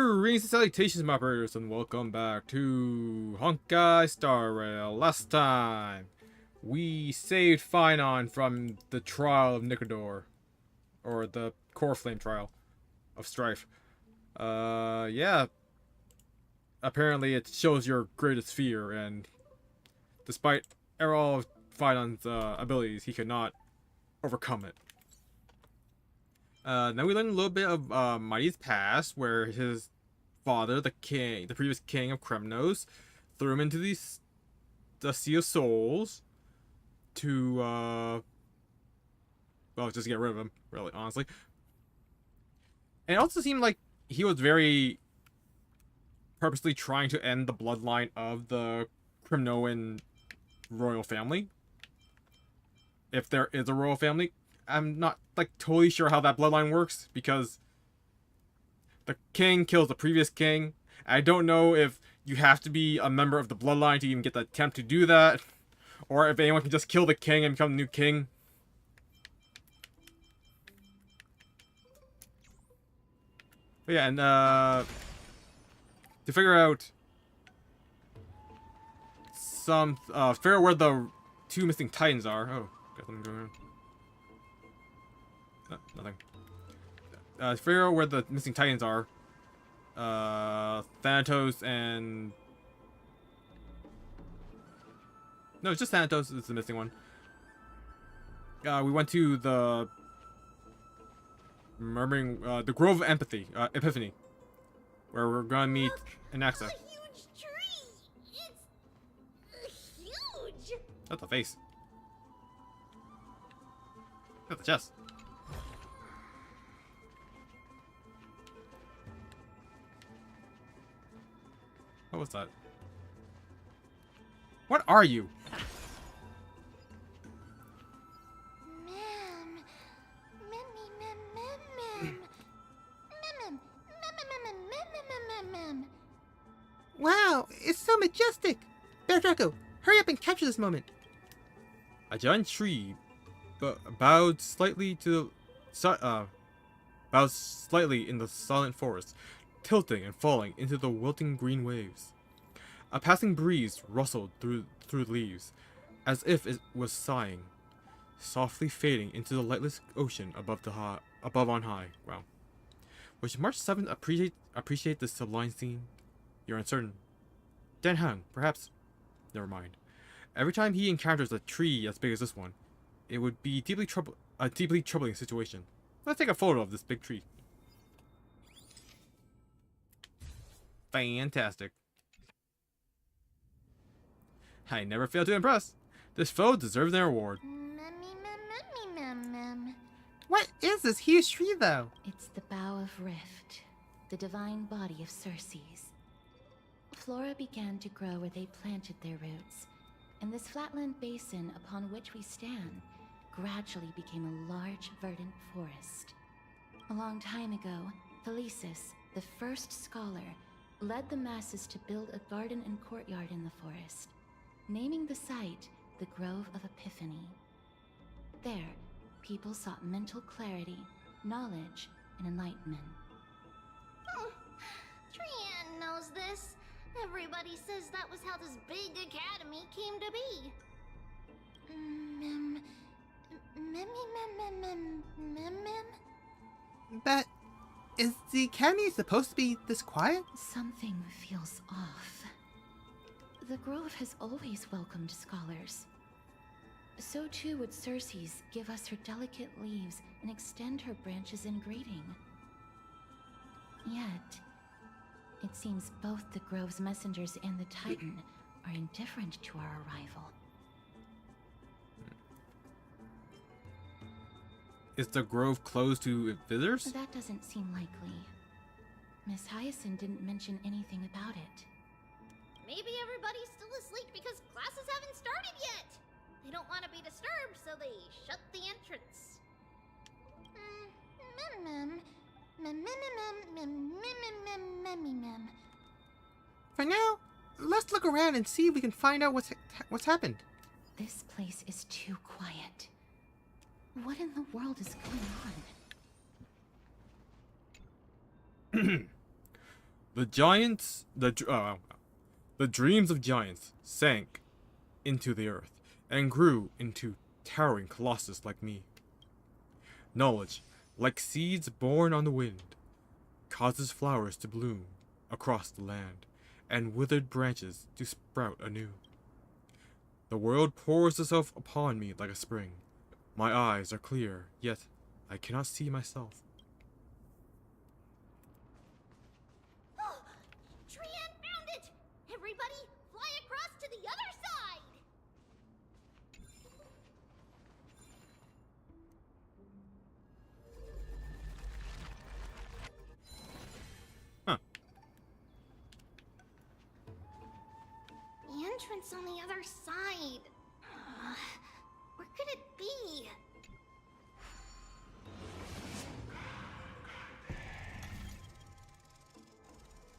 Greetings and salutations, my brothers, and welcome back to Honkai Star Rail. Last time, we saved Finon from the trial of Nicodor, or the Core Flame trial of Strife. Yeah. Apparently it shows your greatest fear, and despite all of Finon's abilities, he could not overcome it. Then we learned a little bit of Mighty's past, where his father, the previous king of Kremnos, threw him into the Sea of Souls to, well, just to get rid of him, really, honestly. And it also seemed like he was very purposely trying to end the bloodline of the Kremnoan royal family. If there is a royal family. I'm not, totally sure how that bloodline works, because the king kills the previous king. I don't know if you have to be a member of the bloodline to even get the attempt to do that, or if anyone can just kill the king and become the new king. But yeah, and to figure out figure out where the two missing titans are. Oh, got something going on. No, nothing. Figure out where the missing titans are. Thanatos and... No, it's just Thanatos is the missing one. We went to the... the Grove of Empathy, Epiphany. Where we're gonna meet Anaxa. A huge tree! It's... huge! That's the face. That's the chest. What was that? What are you? Mem. Wow, it's so majestic! Bear Draco, hurry up and capture this moment! A giant tree bowed slightly to the bowed slightly in the silent forest, tilting and falling into the wilting green waves. A passing breeze rustled through the leaves, as if it was sighing, softly fading into the lightless ocean above on high. Wow. Would March 7th appreciate this sublime scene? You're uncertain. Dan Hung, perhaps. Never mind. Every time he encounters a tree as big as this one, it would be a deeply troubling situation. Let's take a photo of this big tree. Fantastic. I never fail to impress. This foe deserves an award. What is this huge tree, though? It's the Bough of Rift, the divine body of Circes. Flora began to grow where they planted their roots, and this flatland basin upon which we stand gradually became a large, verdant forest. A long time ago, Thelesis, the first scholar, led the masses to build a garden and courtyard in the forest, naming the site the Grove of Epiphany. There, people sought mental clarity, knowledge, and enlightenment. Oh, Trianne knows this. Everybody says that was how this big academy came to be. But is the academy supposed to be this quiet? Something feels off. The Grove has always welcomed scholars. So too would Circes give us her delicate leaves and extend her branches in greeting. Yet, it seems both the Grove's messengers and the Titan are indifferent to our arrival. Is the grove closed to visitors? That doesn't seem likely. Miss Hyacinth didn't mention anything about it. Maybe everybody's still asleep because classes haven't started yet. They don't want to be disturbed, so they shut the entrance. For now, let's look around and see if we can find out what's happened. This place is too quiet. What in the world is going on? The dreams of giants sank into the earth and grew into towering colossus like me. Knowledge, like seeds born on the wind, causes flowers to bloom across the land, and withered branches to sprout anew. The world pours itself upon me like a spring. My eyes are clear, yet I cannot see myself. Trian found it! Everybody, fly across to the other side! Huh. The entrance on the other side. Where could it be?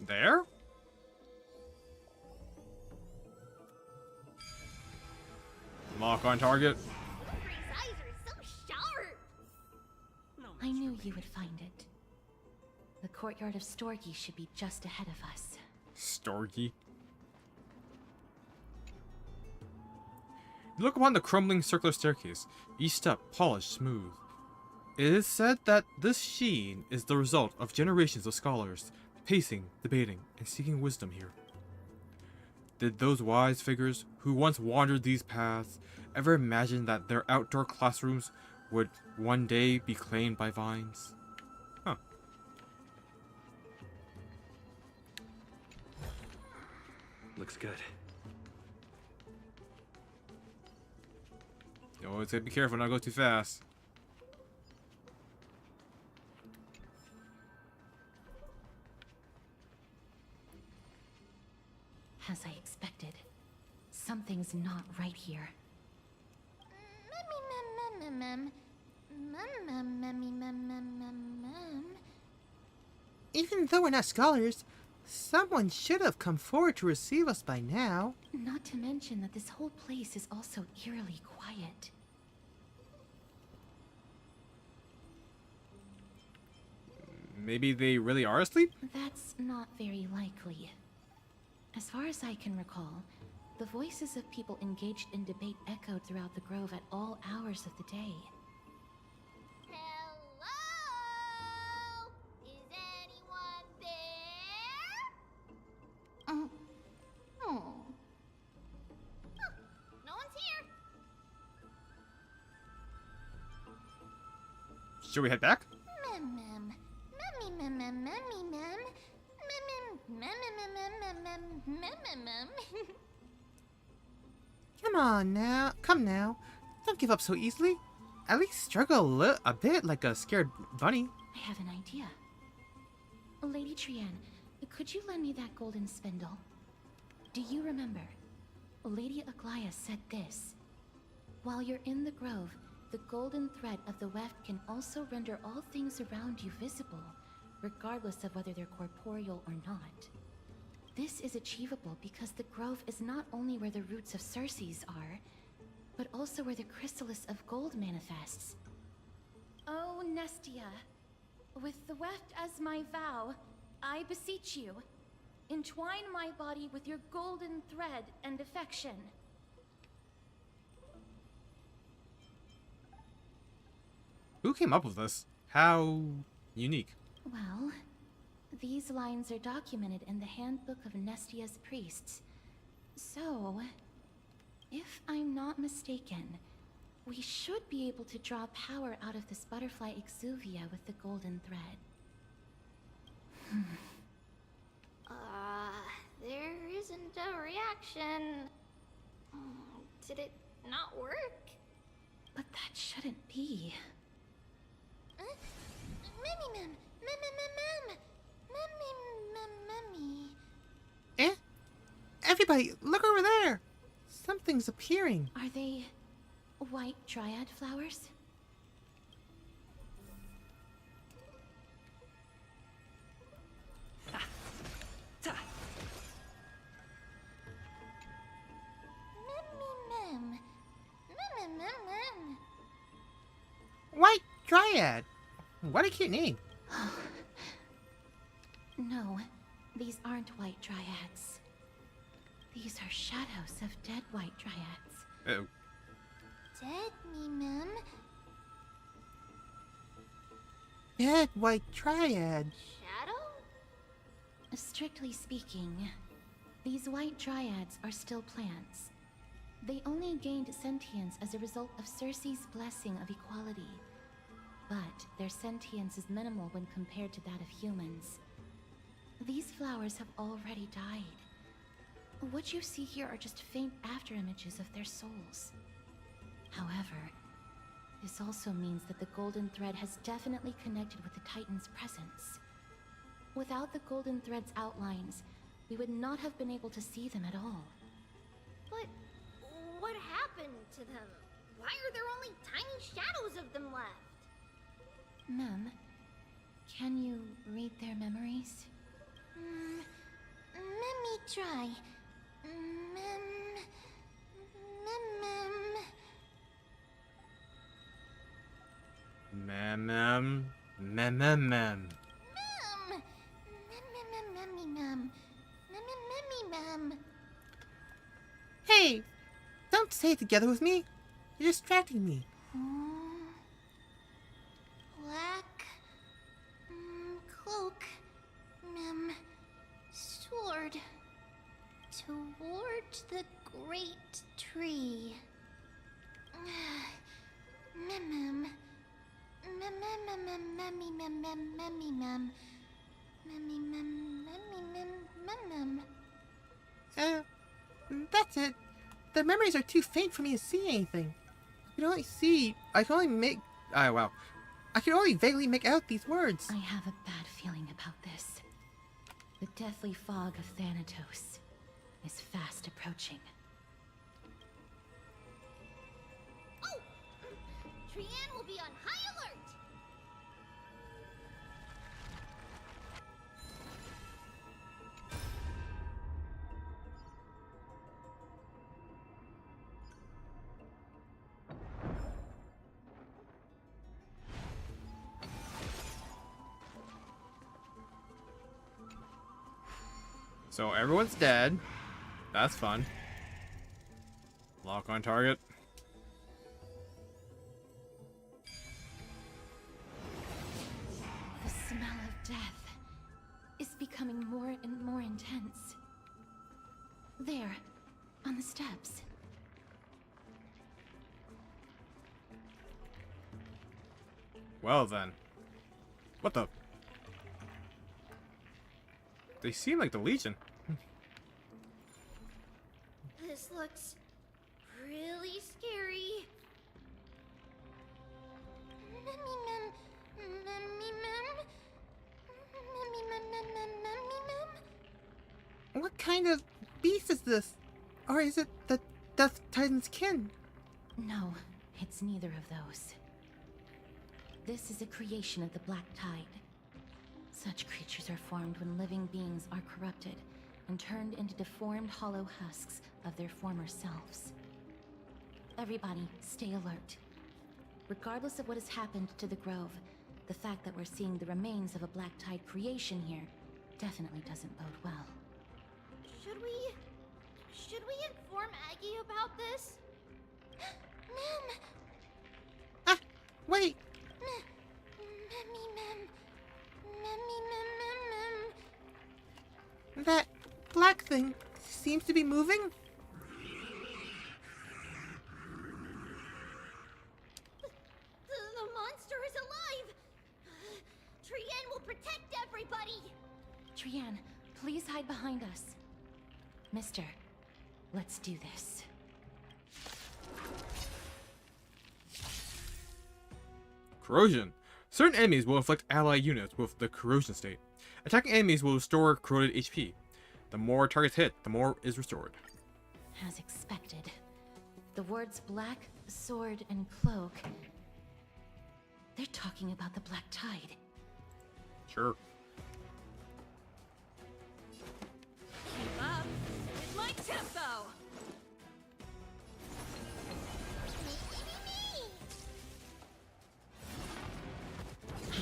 There? Lock on target. Blueberry's eyes are so sharp! I knew you would find it. The courtyard of Storgy should be just ahead of us. Storgy. You look upon the crumbling circular staircase, each step polished smooth. It is said that this sheen is the result of generations of scholars, pacing, debating, and seeking wisdom here. Did those wise figures who once wandered these paths ever imagine that their outdoor classrooms would one day be claimed by vines? Huh. Looks good. You always gotta be careful not to go too fast. As I expected, something's not right here. Even though we're not scholars, someone should have come forward to receive us by now. Not to mention that this whole place is also eerily quiet. Maybe they really are asleep? That's not very likely. As far as I can recall, the voices of people engaged in debate echoed throughout the grove at all hours of the day. Hello? Is anyone there? Oh. Huh, no one's here. Should we head back? Mem. Memmy mem mem memmy mem. Mem. Come now. Don't give up so easily. At least struggle a bit like a scared bunny. I have an idea. Lady Trian, could you lend me that golden spindle? Do you remember? Lady Aglaya said this. While you're in the grove, the golden thread of the weft can also render all things around you visible, regardless of whether they're corporeal or not. This is achievable because the grove is not only where the roots of Circes are, but also where the chrysalis of gold manifests. Oh, Nestia, with the weft as my vow, I beseech you, entwine my body with your golden thread and affection. Who came up with this? How unique. Well, these lines are documented in the Handbook of Nestia's Priests. So, if I'm not mistaken, we should be able to draw power out of this butterfly exuvia with the golden thread. There isn't a reaction. Did it not work? But that shouldn't be. Memmy. Eh? Everybody, look over there! Something's appearing. Are they white dryad flowers? Mem. White Dryad! What a cute name. No, These aren't white dryads. These are shadows of dead white dryads. Oh. Dead me, ma'am. Dead white triad. Shadow? Strictly speaking, these white dryads are still plants. They only gained sentience as a result of Circe's blessing of equality. But their sentience is minimal when compared to that of humans. These flowers have already died. What you see here are just faint afterimages of their souls. However, this also means that the golden thread has definitely connected with the Titan's presence. Without the golden thread's outlines, we would not have been able to see them at all. But what happened to them? Why are there only tiny shadows of them left? Ma'am, can you read their memories? Let me try. Mem. Mem. Mem. Mem. Mem. Hey, don't say it together with me. You're distracting me. Black cloak, sword toward the great tree. That's it. The memories are too faint for me to see anything. I can only vaguely make out these words. I have a bad feeling about this. The deathly fog of Thanatos is fast approaching. Oh! Trianne will be on high alert! So everyone's dead. That's fun. Lock on target. The smell of death is becoming more and more intense. There, on the steps. Well then. What the? They seem like the Legion. This looks really scary. What kind of beast is this? Or is it the Death Titan's kin? No, it's neither of those. This is a creation of the Black Tide. Such creatures are formed when living beings are corrupted and turned into deformed hollow husks of their former selves. Everybody, stay alert. Regardless of what has happened to the Grove, the fact that we're seeing the remains of a Black Tide creation here definitely doesn't bode well. Should we inform Aggie about this? Ma'am! Ah, wait! That black thing seems to be moving. The monster is alive! Trianne will protect everybody! Trianne, please hide behind us. Mister, let's do this. Corrosion. Certain enemies will inflict ally units with the corrosion state. Attacking enemies will restore corroded HP. The more targets hit, the more is restored. As expected. The words black, sword, and cloak. They're talking about the Black Tide. Sure. Keep up with my tempo!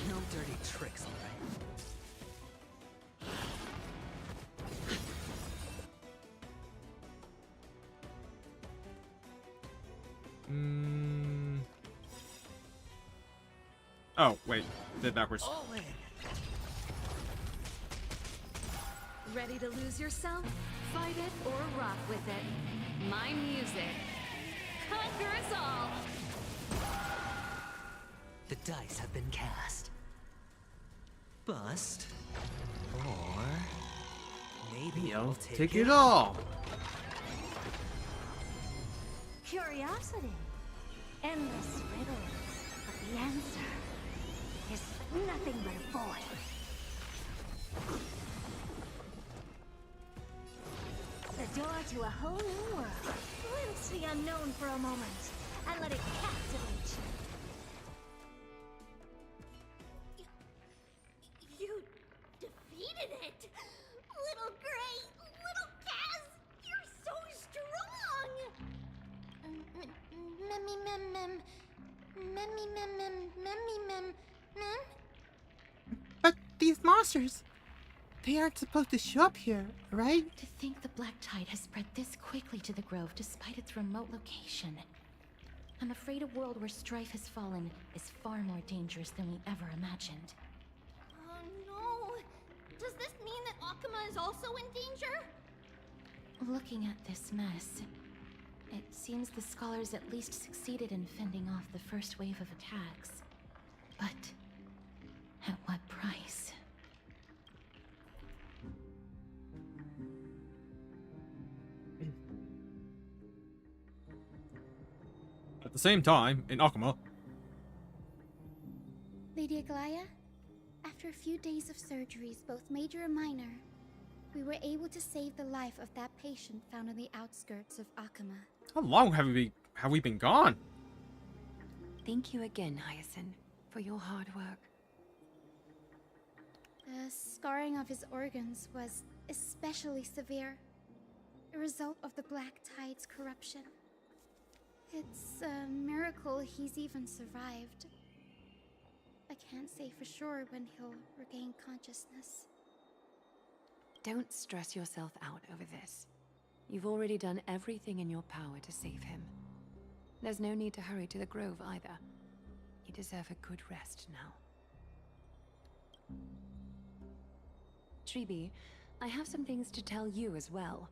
No dirty tricks, alright? Oh, wait. Did it backwards. All in. Ready to lose yourself? Fight it or rock with it. My music. Conquer us all! The dice have been cast. Bust. Or maybe I'll Take it all. Curiosity. Endless riddles. But the answer is nothing but a void. The door to a whole new world. Glimpse the unknown for a moment and let it captivate you. You defeated it! Little Gray, little Kaz, you're so strong! But these monsters, they aren't supposed to show up here, right? To think the black tide has spread this quickly to the grove despite its remote location. I'm afraid a world where strife has fallen is far more dangerous than we ever imagined. Oh no! Does this mean that Akuma is also in danger? Looking at this mess, it seems the scholars at least succeeded in fending off the first wave of attacks. But at what price? At the same time, in Akuma, Lady Aglaya, after a few days of surgeries, both major and minor, we were able to save the life of that patient found on the outskirts of Akuma. how long have we been gone? Thank you again, Hyacinth, for your hard work. The scarring of his organs was especially severe, a result of the Black Tide's corruption. It's a miracle he's even survived. I can't say for sure when he'll regain consciousness. Don't stress yourself out over this. You've already done everything in your power to save him. There's no need to hurry to the grove either. You deserve a good rest now. Treeby, I have some things to tell you as well.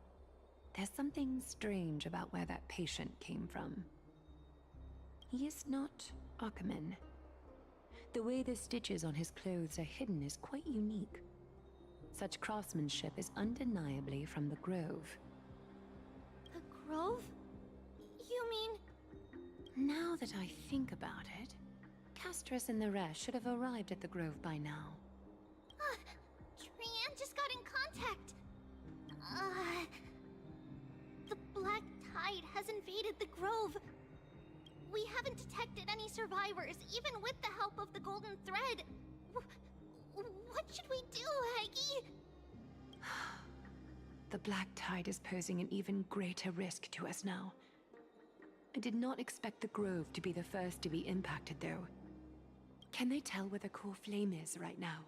There's something strange about where that patient came from. He is not Akuman. The way the stitches on his clothes are hidden is quite unique. Such craftsmanship is undeniably from the grove. The grove? You mean... Now that I think about it, Castris and the rest should have arrived at the grove by now. Trian just got in contact. The Black Tide has invaded the grove. We haven't detected any survivors, even with the help of the Golden Thread. What should we do, Aggie? The Black Tide is posing an even greater risk to us now. I did not expect the grove to be the first to be impacted, though. Can they tell where the core flame is right now?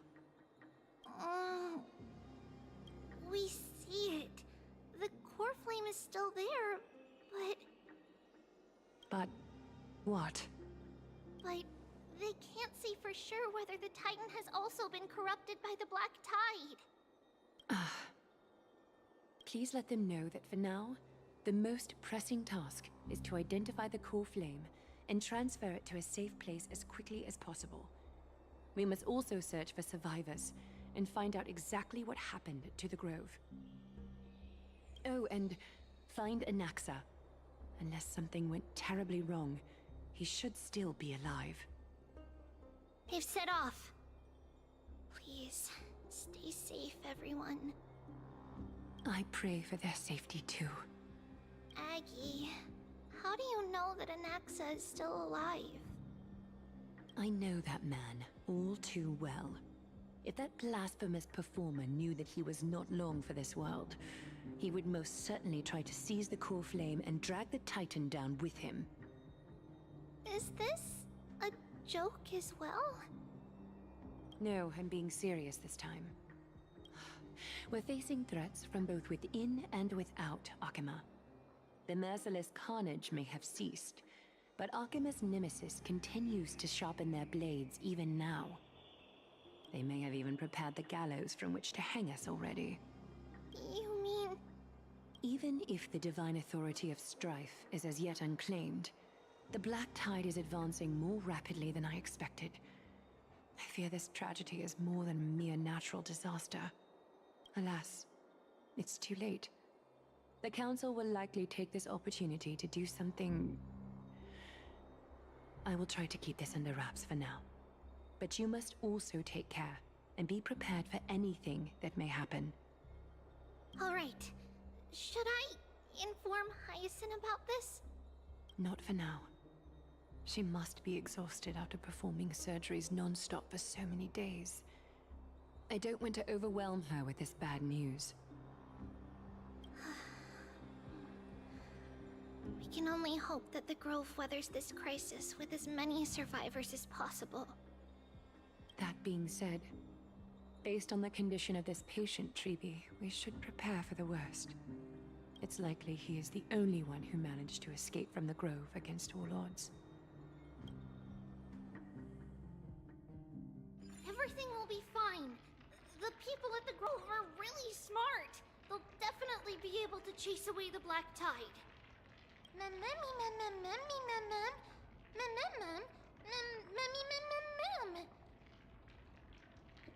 We see it. The core flame is still there, But what? but they can't see for sure whether the Titan has also been corrupted by the Black Tide. Please let them know that for now, the most pressing task is to identify the core flame and transfer it to a safe place as quickly as possible. We must also search for survivors and find out exactly what happened to the grove. Oh, and find Anaxa. Unless something went terribly wrong, he should still be alive. They've set off. Please, stay safe, everyone. I pray for their safety too. Aggie, how do you know that Anaxa is still alive? I know that man all too well. If that blasphemous performer knew that he was not long for this world, he would most certainly try to seize the core flame and drag the Titan down with him. Is this a joke as well? No, I'm being serious this time. We're facing threats from both within and without Akuma. The merciless carnage may have ceased, But Archime's nemesis continues to sharpen their blades even now. They may have even prepared the gallows from which to hang us already. You mean... Even if the divine authority of strife is as yet unclaimed, the Black Tide is advancing more rapidly than I expected. I fear this tragedy is more than a mere natural disaster. Alas, it's too late. The Council will likely take this opportunity to do something... I will try to keep this under wraps for now. But you must also take care and be prepared for anything that may happen. Alright. Should I inform Hyacinth about this? Not for now. She must be exhausted after performing surgeries non-stop for so many days. I don't want to overwhelm her with this bad news. We can only hope that the Grove weathers this crisis with as many survivors as possible. That being said, based on the condition of this patient, Treeby, we should prepare for the worst. It's likely he is the only one who managed to escape from the Grove against all odds. Everything will be fine. The people at the Grove are really smart. They'll definitely be able to chase away the Black Tide.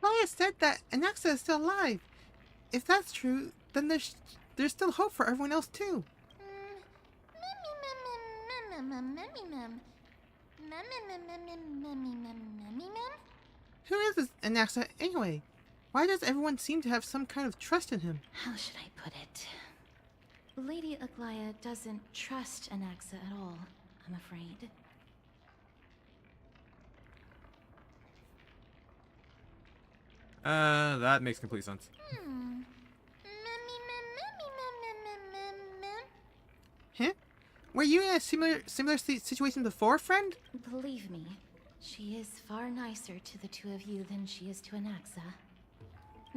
Maya said that Anaxa is still alive. If that's true, then there's still hope for everyone else too. Who is this Anaxa anyway? Why does everyone seem to have some kind of trust in him? How should I put it? Lady Aglaya doesn't trust Anaxa at all, I'm afraid. That makes complete sense. Huh? Were you in a similar situation before, friend? Believe me, she is far nicer to the two of you than she is to Anaxa.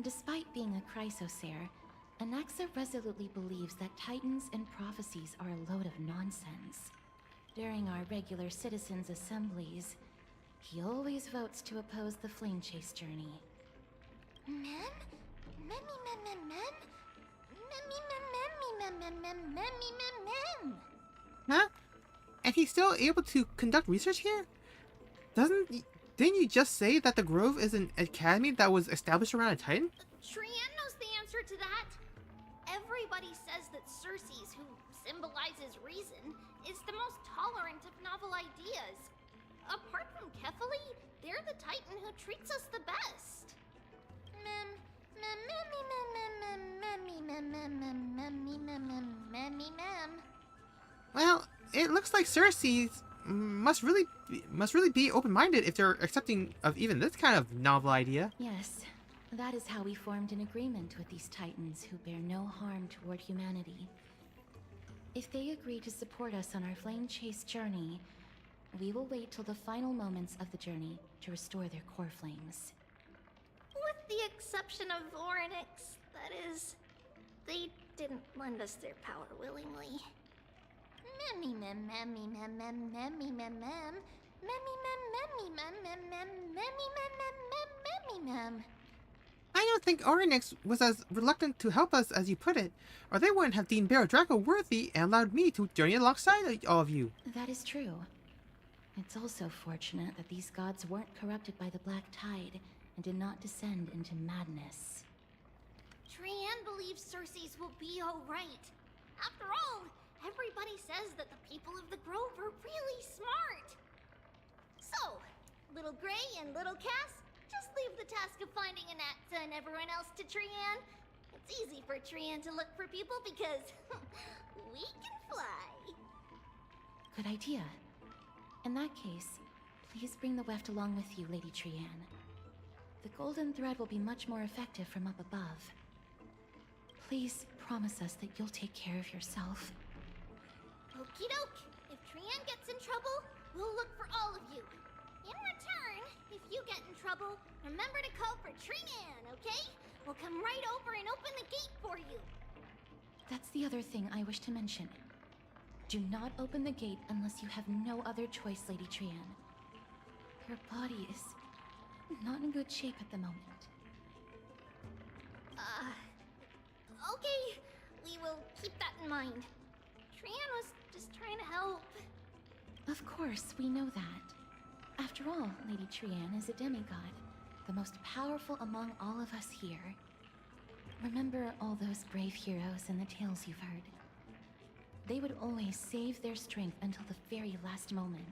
Despite being a Chrysosaur, Anaxa resolutely believes that Titans and prophecies are a load of nonsense. During our regular citizens' assemblies, he always votes to oppose the Flame Chase journey. Huh? And he's still able to conduct research here? Didn't you just say that the Grove is an academy that was established around a Titan? Trian knows the answer to that. Everybody says that Circes, who symbolizes reason, is the most tolerant of novel ideas. Apart from Kefali, they're the Titan who treats us the best. Well, it looks like Circes must really be open-minded if they're accepting of even this kind of novel idea. Yes, that is how we formed an agreement with these Titans who bear no harm toward humanity. If they agree to support us on our Flame Chase journey, we will wait till the final moments of the journey to restore their core flames. With the exception of Orynyx, that is. They didn't lend us their power willingly. I don't think Orynyx was as reluctant to help us as you put it, or they wouldn't have deemed Barrow Draco worthy and allowed me to journey alongside all of you. That is true. It's also fortunate that these gods weren't corrupted by the Black Tide and did not descend into madness. Trian believes Circes will be alright. After all, everybody says that the people of the Grove are really smart. So, Little Gray and Little Cass, just leave the task of finding Anaxa and everyone else to Trian. It's easy for Trian to look for people because we can fly. Good idea. In that case, please bring the weft along with you, Lady Trian. The golden thread will be much more effective from up above. Please promise us that you'll take care of yourself. Okie doke. If Trian gets in trouble, we'll look for all of you. In return, if you get in trouble, remember to call for Trian, okay? We'll come right over and open the gate for you. That's the other thing I wish to mention. Do not open the gate unless you have no other choice, Lady Trian. Your body is not in good shape at the moment. Okay. We will keep that in mind. Trian was just trying to help. Of course, we know that. After all, Lady Trian is a demigod, the most powerful among all of us here. Remember all those brave heroes and the tales you've heard. They would always save their strength until the very last moment.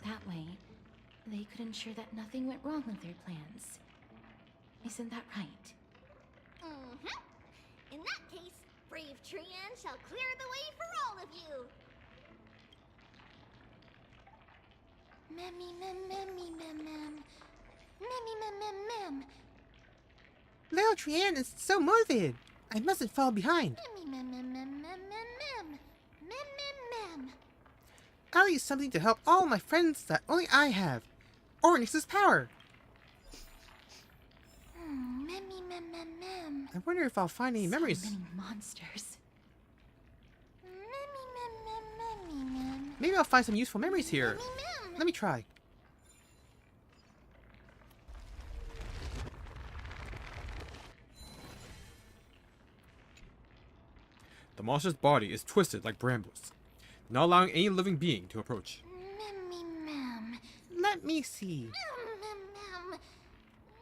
That way, they could ensure that nothing went wrong with their plans. Isn't that right? Mm-hmm. In that case, brave Trian shall clear the way for all of you. Memmy mem memmy mem mem. Memmy mem mem mem. Little Trian is so motivated. I mustn't fall behind. Memmy mem mem mem mem mem mem. Mem mem mem. I'll use something to help all my friends that only I have. Ornix's power. Memmy mem mem mem. I wonder if I'll find any memories. So many monsters. Memmy mem mem memmy mem. Maybe I'll find some useful memories here. Memmy mem. Let me try. The monster's body is twisted like brambles, not allowing any living being to approach. Memmy mem. Let me see. Mem mem mem.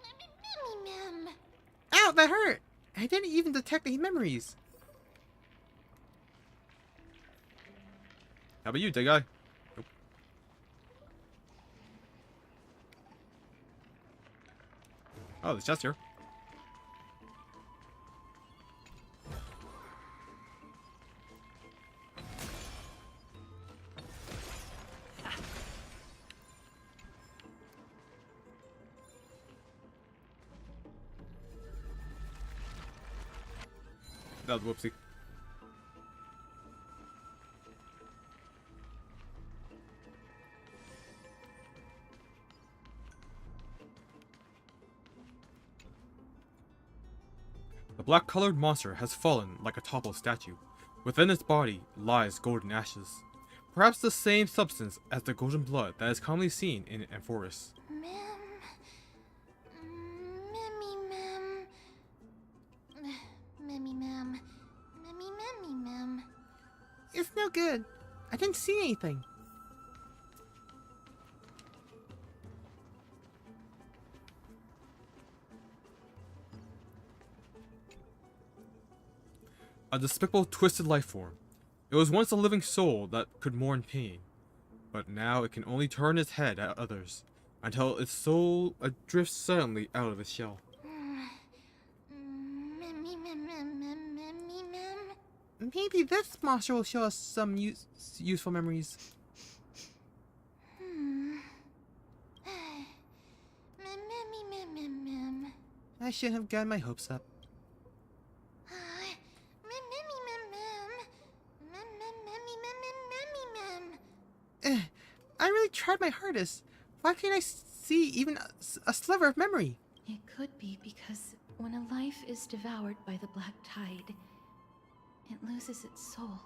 Memmy mem. Ow, that hurt! I didn't even detect any memories. How about you, dead guy? Nope. Oh, there's chest here. That was whoopsie. The black-colored monster has fallen like a toppled statue. Within its body lies golden ashes, perhaps the same substance as the golden blood that is commonly seen in Amphoris. Mem. Memmy mem. Memmy mem. Memmy memmy mem. It's no good. I didn't see anything. A despicable, twisted life form. It was once a living soul that could mourn pain, but now it can only turn its head at others, until its soul drifts suddenly out of its shell. Memmy mem mem mem memmy mem. Maybe this monster will show us some useful memories. Mem memmy mem mem mem. I shouldn't have gotten my hopes up. I really tried my hardest. Why can't I see even a sliver of memory? It could be because when a life is devoured by the black tide, it loses its soul.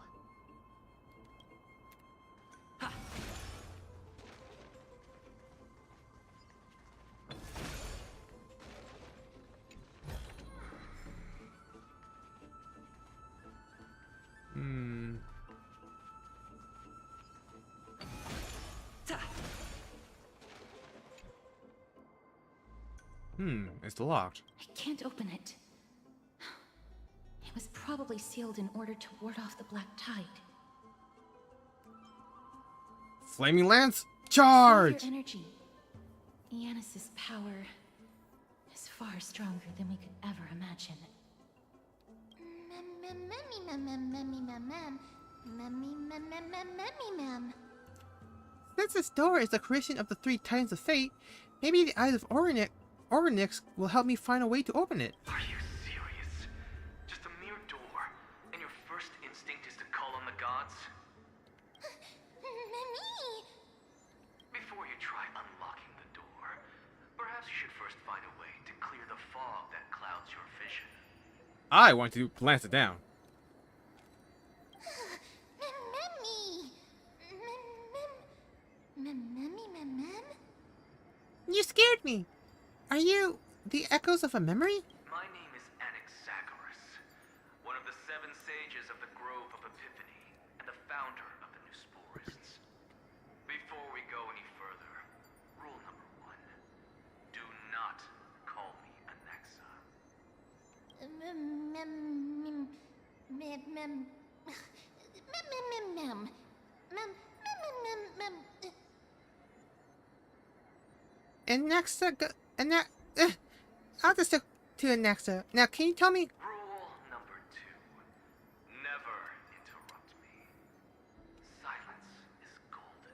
It's locked. I can't open it. It was probably sealed in order to ward off the black tide. Flaming Lance, charge! Your energy. Yanis's power is far stronger than we could ever imagine. Memmy mem mem memmy mem mem. Memmy mem mem mem memmy mem. Since this door is the creation of the three Titans of Fate, maybe the Eyes of Orynyx will help me find a way to open it. Are you serious? Just a mere door, and your first instinct is to call on the gods? Memmy. Before you try unlocking the door, perhaps you should first find a way to clear the fog that clouds your vision. I want to glance it down. Memmy. You scared me. Are you the echoes of a memory? My name is Anaxagoras, one of the 7 sages of the Grove of Epiphany, and the founder of the Newsporists. Before we go any further, rule number 1. Do not call me Anaxa. I'll just stick to Anaxa. Now, can you tell me? Rule number 2. Never interrupt me. Silence is golden.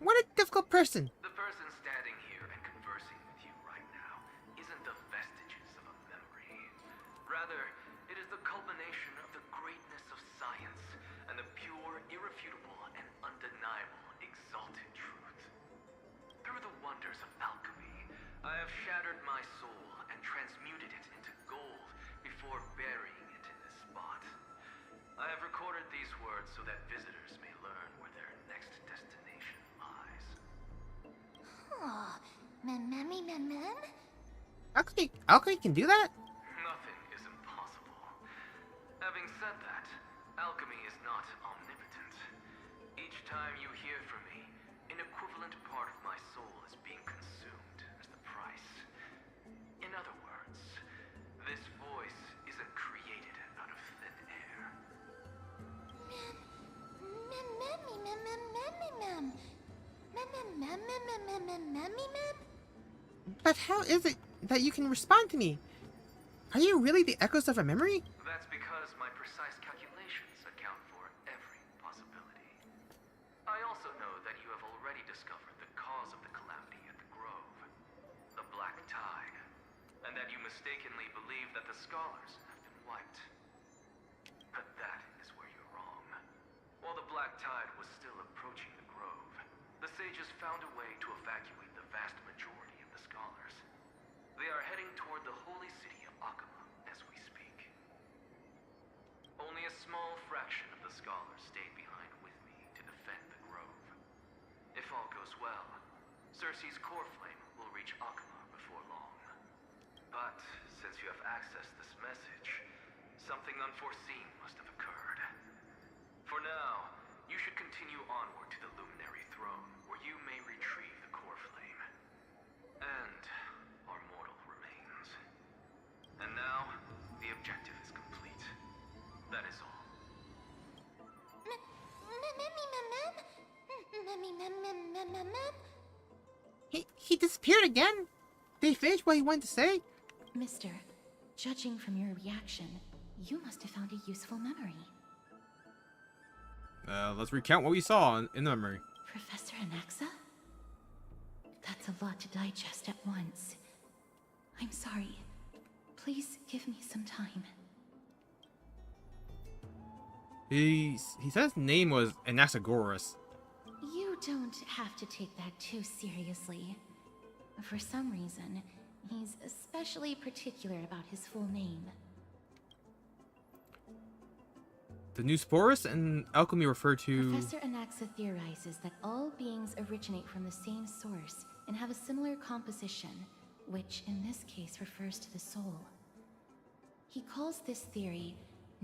What a difficult person. The person standing here and conversing with you right now isn't the vestiges of a memory. Rather, it is the culmination of the greatness of science and the pure, irrefutable, and undeniable exalted truth. Through the wonders of alchemy, I have shattered my soul and transmuted it into gold before burying it in this spot. I have recorded these words so that visitors may learn where their next destination lies. Alchemy can do that? Nothing is impossible. Having said that, alchemy is not omnipotent. Each time you hear from me, an equivalent part of my soul is being consumed as the price. In other words, this voice isn't created out of thin air. But how is it that you can respond to me? Are you really the echoes of a memory? That's because my precise calculations account for every possibility. I also know that you have already discovered the cause of the calamity at the Grove, the Black Tide, and that you mistakenly believe that the scholars have been wiped. But that is where you're wrong. While the Black Tide was still approaching the Grove, the sages found a way to evacuate the vast majority of the scholars. They are heading toward the holy city of Akama as we speak. Only a small fraction of the scholars stayed behind with me to defend the Grove. If all goes well, Cersei's core flame will reach Akama before long. But since you have accessed this message, something unforeseen must have occurred. For now, you should continue onward to the Luminary Throne, where you may retrieve the core flame. And our mortal remains. And now, the objective is complete. That is all. He disappeared again? Did he finish what he wanted to say? Mister, judging from your reaction, you must have found a useful memory. Let's recount what we saw in the memory. Professor Anaxa? That's a lot to digest at once. I'm sorry. Please give me some time. He said his name was Anaxagoras. You don't have to take that too seriously. For some reason, he's especially particular about his full name. The Newsporists and alchemy refer to... Professor Anaxa theorizes that all beings originate from the same source and have a similar composition, which in this case refers to the soul. He calls this theory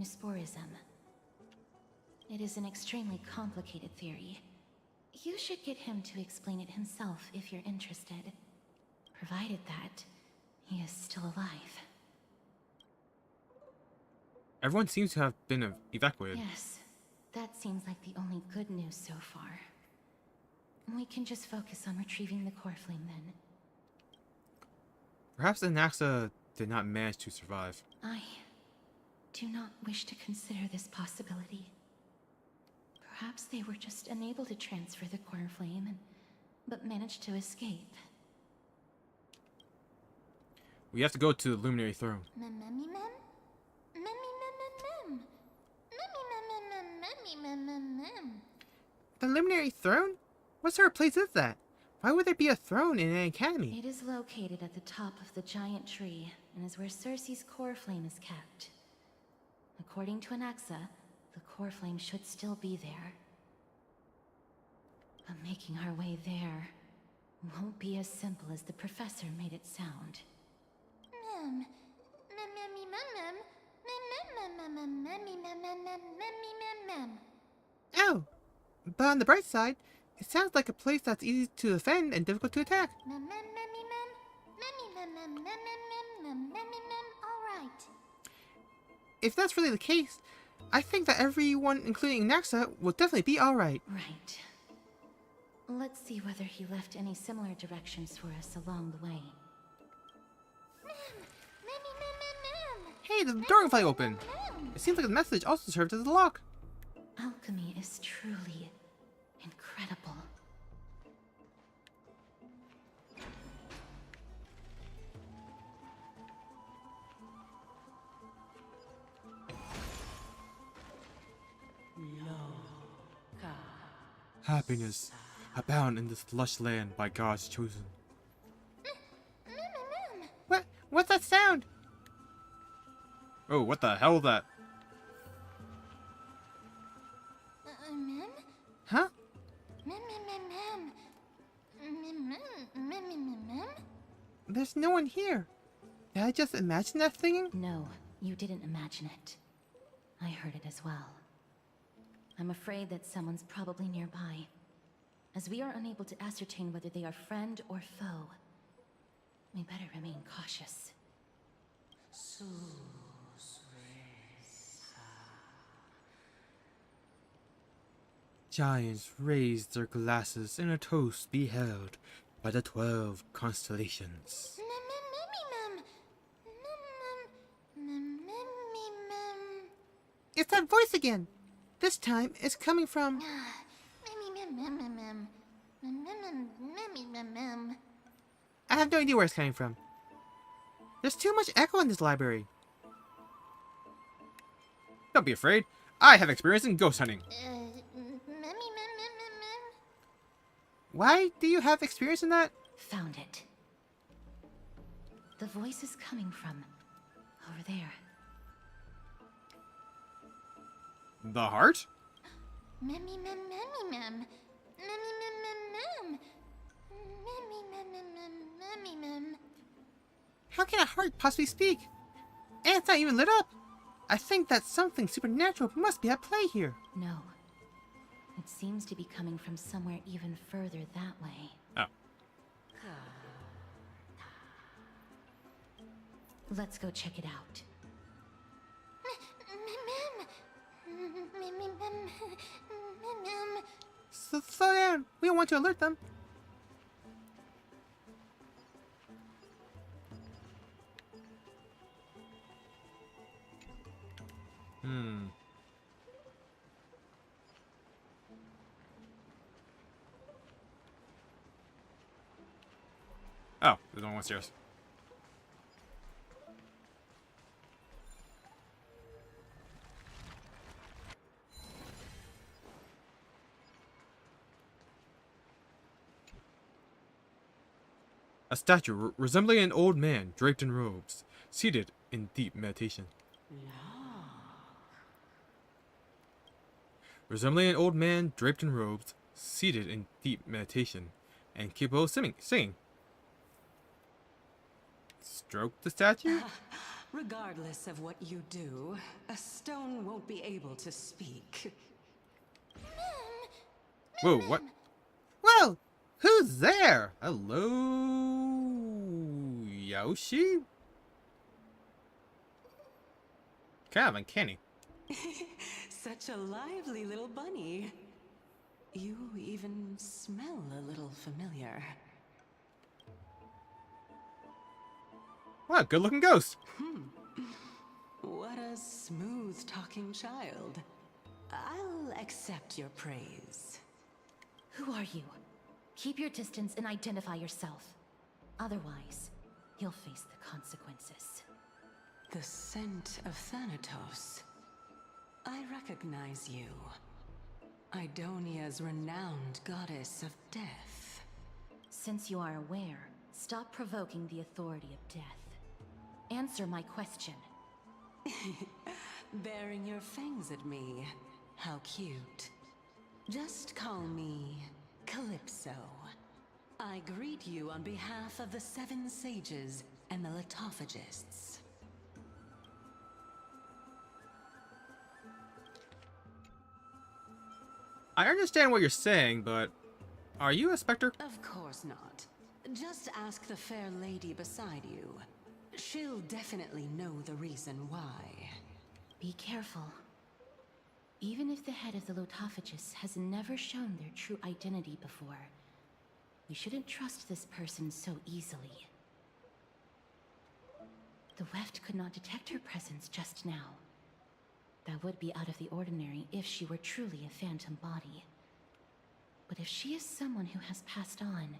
Newsporism. It is an extremely complicated theory. You should get him to explain it himself if you're interested, provided that he is still alive. Everyone seems to have been evacuated. Yes, that seems like the only good news so far. We can just focus on retrieving the core flame then. Perhaps Anaxa did not manage to survive. I do not wish to consider this possibility. Perhaps they were just unable to transfer the core flame, but managed to escape. We have to go to the Luminary Throne. The Luminary Throne? What sort of place is that? Why would there be a throne in an academy? It is located at the top of the giant tree, and is where Cersei's core flame is kept. According to Anaxa, the core flame should still be there. But make Making our way there won't be as simple as the professor made it sound. Oh, but on the bright side, it sounds like a place that's easy to defend and difficult to attack. Alright. If that's really the case, I think that everyone, including Naxa, will definitely be alright. Right. Let's see whether he left any similar directions for us along the way. Hey, the door finally opened. It seems like the message also served as a lock. Alchemy is truly incredible. Happiness, abound in this lush land by God's chosen. What's that sound? Oh, what the hell is that? Huh? There's no one here. Did I just imagine that singing? No, you didn't imagine it. I heard it as well. I'm afraid that someone's probably nearby. As we are unable to ascertain whether they are friend or foe, we better remain cautious. Giants raised their glasses in a toast beheld by the 12 constellations. It's that voice again. This time, it's coming from... I have no idea where it's coming from. There's too much echo in this library. Don't be afraid. I have experience in ghost hunting. Why do you have experience in that? Found it. The voice is coming from over there. The heart? How can a heart possibly speak? And it's not even lit up. I think that something supernatural must be at play here. No. It seems to be coming from somewhere even further that way. Oh. Let's go check it out. Slow down. We don't want to alert them. Oh, there's no one upstairs. A statue resembling an old man draped in robes, seated in deep meditation. Resembling an old man draped in robes, seated in deep meditation, and capable of singing. Stroke the statue? Regardless of what you do, a stone won't be able to speak. Whoa, what? Whoa! Who's there? Hello, Yoshi? Kind of uncanny. Such a lively little bunny. You even smell a little familiar. What a good-looking ghost. What a smooth-talking child. I'll accept your praise. Who are you? Keep your distance and identify yourself. Otherwise, you'll face the consequences. The scent of Thanatos. I recognize you. Idonia's renowned goddess of death. Since you are aware, stop provoking the authority of death. Answer my question. Baring your fangs at me. How cute. Just call me Calypso. I greet you on behalf of the Seven Sages and the Litophagists. I understand what you're saying, but are you a specter? Of course not. Just ask the fair lady beside you. She'll definitely know the reason why. Be careful. Even if the head of the Lotophagus has never shown their true identity before, we shouldn't trust this person so easily. The Weft could not detect her presence just now. That would be out of the ordinary if she were truly a phantom body. But if she is someone who has passed on,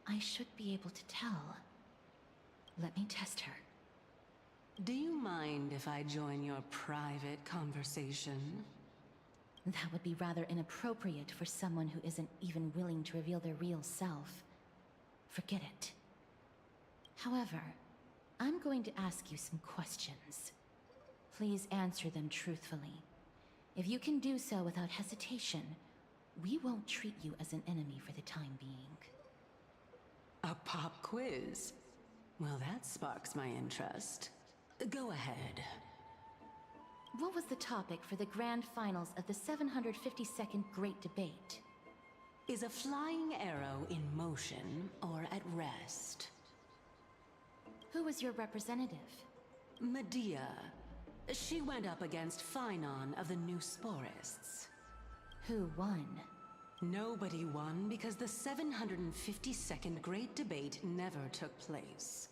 I should be able to tell. Let me test her. Do you mind if I join your private conversation? That would be rather inappropriate for someone who isn't even willing to reveal their real self. Forget it. However, I'm going to ask you some questions. Please answer them truthfully. If you can do so without hesitation, we won't treat you as an enemy for the time being. A pop quiz? Well, that sparks my interest. Go ahead. What was the topic for the grand finals of the 752nd Great Debate? Is a flying arrow in motion or at rest? Who was your representative? Medea. She went up against Phynon of the New Sporists. Who won? Nobody won because the 752nd Great Debate never took place.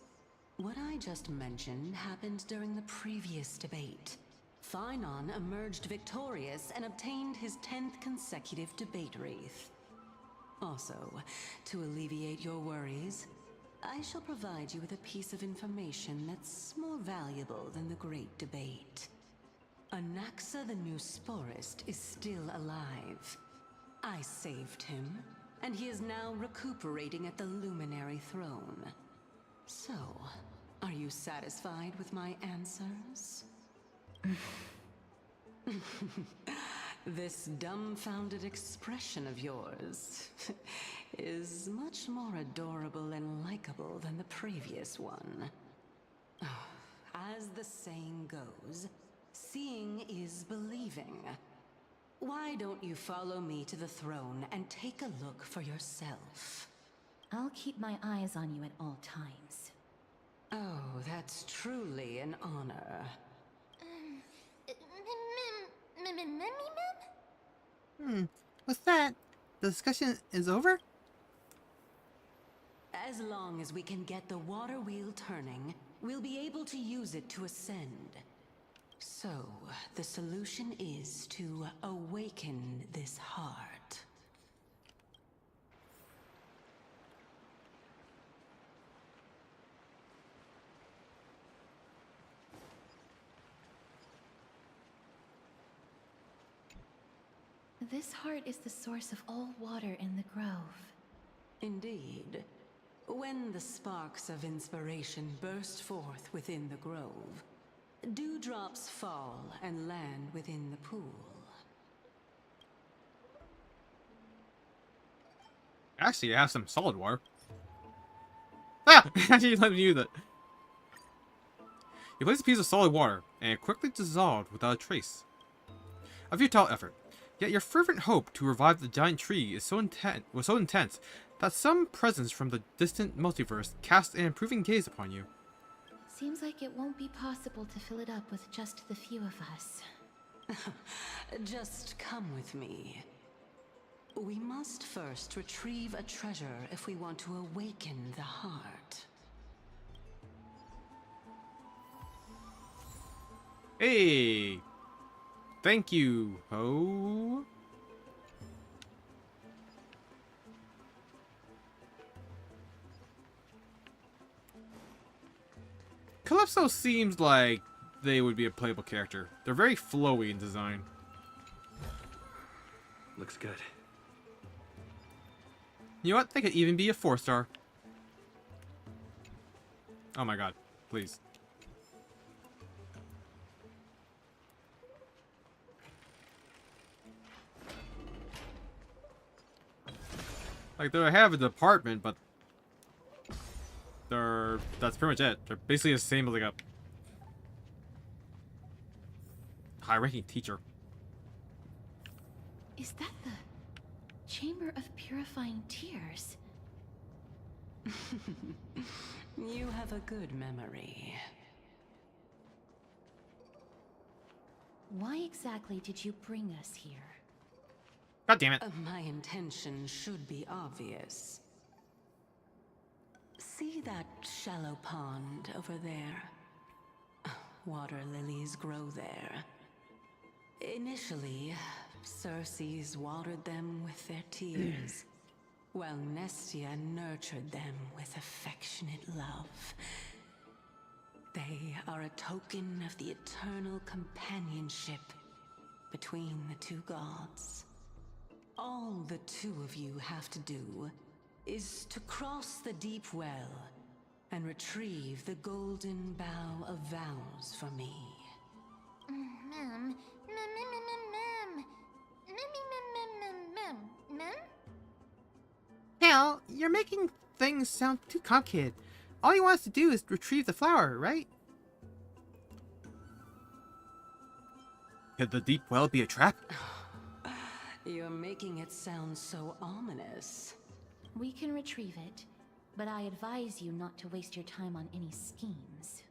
What I just mentioned happened during the previous debate. Phynon emerged victorious and obtained his 10th consecutive debate wreath. Also, to alleviate your worries, I shall provide you with a piece of information that's more valuable than the Great Debate. Anaxa the New Sporist is still alive. I saved him, and he is now recuperating at the Luminary Throne. So, are you satisfied with my answers? This dumbfounded expression of yours is much more adorable and likable than the previous one. As the saying goes, seeing is believing. Why don't you follow me to the throne and take a look for yourself? I'll keep my eyes on you at all times. Oh, that's truly an honor. With that, the discussion is over? As long as we can get the water wheel turning, we'll be able to use it to ascend. So, the solution is to awaken this heart. This heart is the source of all water in the grove. Indeed. When the sparks of inspiration burst forth within the grove, dewdrops fall and land within the pool. Actually, I have some solid water. Ah! Actually, let me use it. You place a piece of solid water, and it quickly dissolved without a trace. A futile effort. Yet your fervent hope to revive the giant tree was so intense that some presence from the distant multiverse cast an improving gaze upon you. Seems like it won't be possible to fill it up with just the few of us. Just come with me. We must first retrieve a treasure if we want to awaken the heart. Hey! Thank you, ho. Calypso seems like they would be a playable character. They're very flowy in design. Looks good. You know what? They could even be a 4-star. Oh my god. Please. Like, they have a department, but that's pretty much it. They're basically the same as like a high-ranking teacher. Is that the Chamber of Purifying Tears? You have a good memory. Why exactly did you bring us here? God damn it. My intention should be obvious. See that shallow pond over there? Water lilies grow there. Initially, Circes watered them with their tears, while Nestia nurtured them with affectionate love. They are a token of the eternal companionship between the two gods. All the two of you have to do is to cross the deep well and retrieve the golden bough of vows for me. Mem. Hell, you're making things sound too complicated. All you want us to do is retrieve the flower, right? Could the deep well be a trap? You're making it sound so ominous. We can retrieve it, but I advise you not to waste your time on any schemes.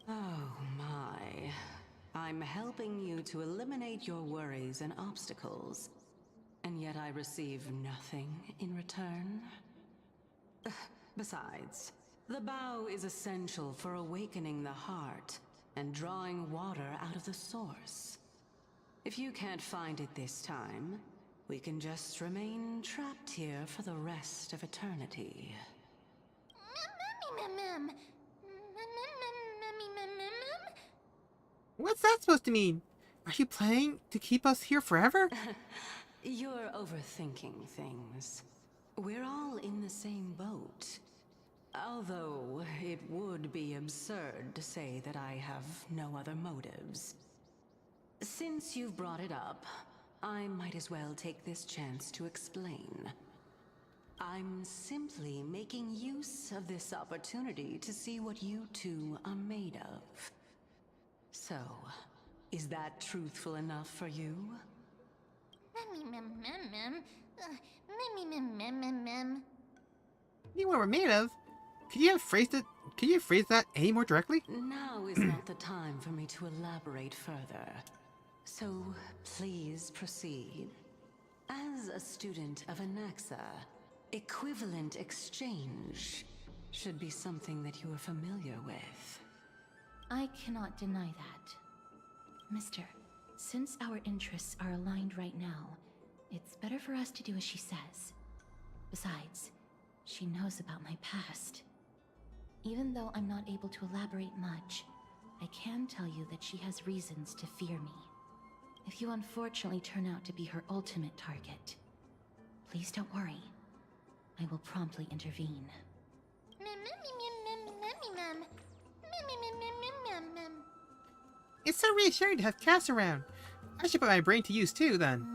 Oh my. I'm helping you to eliminate your worries and obstacles, and yet I receive nothing in return? Besides, the bow is essential for awakening the heart and drawing water out of the source. If you can't find it this time, we can just remain trapped here for the rest of eternity. What's that supposed to mean? Are you planning to keep us here forever? You're overthinking things. We're all in the same boat. Although, it would be absurd to say that I have no other motives. Since you've brought it up, I might as well take this chance to explain. I'm simply making use of this opportunity to see what you two are made of. So, is that truthful enough for you? You what we're made of? Could you have phrased it? Could you have phrased that any more directly? Now is not the time for me to elaborate further. So, please proceed. As a student of Anaxa, equivalent exchange should be something that you are familiar with. I cannot deny that. Mister, since our interests are aligned right now, it's better for us to do as she says. Besides, she knows about my past. Even though I'm not able to elaborate much, I can tell you that she has reasons to fear me. If you unfortunately turn out to be her ultimate target, please don't worry. I will promptly intervene. It's so reassuring to have Cass around. I should put my brain to use too, then.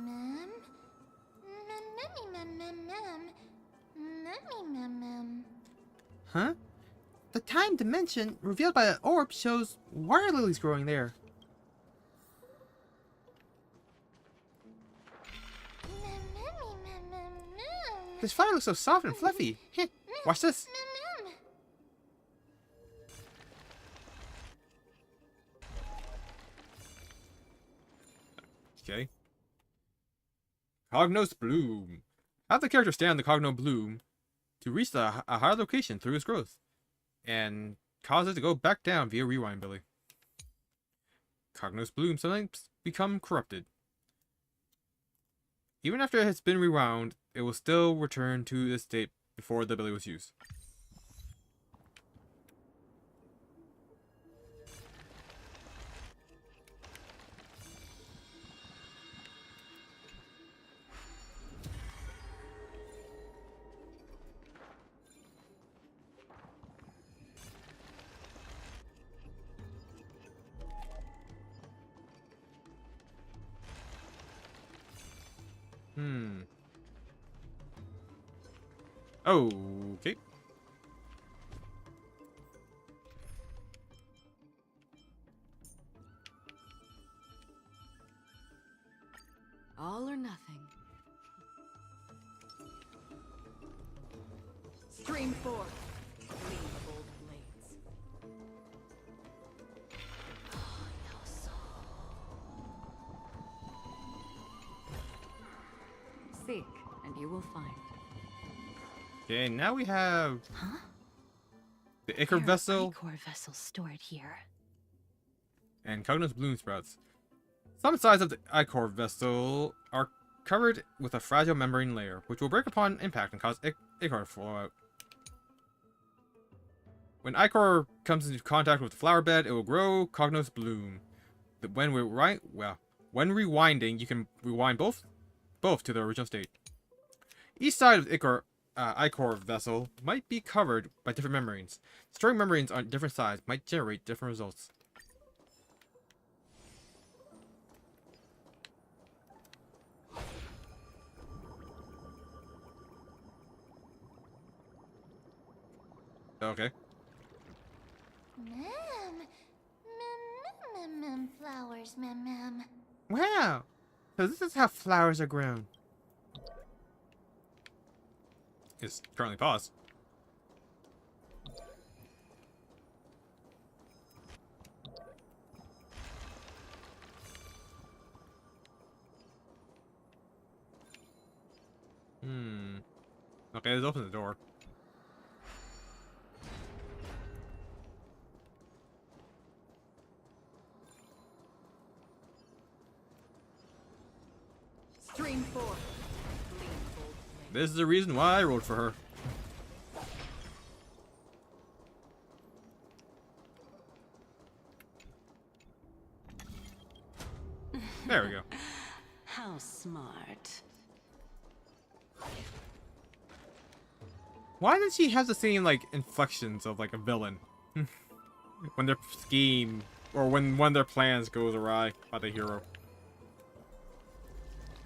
Huh? The time dimension revealed by the orb shows water lilies growing there. This flower looks so soft and fluffy. Heh, watch this. Okay. Cognos Bloom. Have the character stand the Cogno Bloom to reach a higher location through its growth, and cause it to go back down via rewind ability. Cognos Bloom sometimes become corrupted. Even after it has been rewound, it will still return to this state before the ability was used. Okay. All or nothing. Stream 4. Clean bold blades. Seek, and you will find. Okay, now we have Huh? the Ichor Vessel Ichor vessel stored here. and Cognos Bloom Sprouts. Some sides of the Ichor Vessel are covered with a fragile membrane layer, which will break upon impact and cause Ichor to flow out. When Ichor comes into contact with the flower bed, it will grow Cognos Bloom. When rewinding, you can rewind both to their original state. Each side of the Ichor Vessel might be covered by different membranes. Storing membranes on different sides might generate different results. Okay. Flowers, mem. Wow! So this is how flowers are grown. It's currently paused. Okay, let's open the door. Stream 4. Clean bold blades. This is the reason why I wrote for her. There we go. How smart. Why does she have the same, like, inflections of, like, a villain? When their scheme, or when one of their plans goes awry by the hero.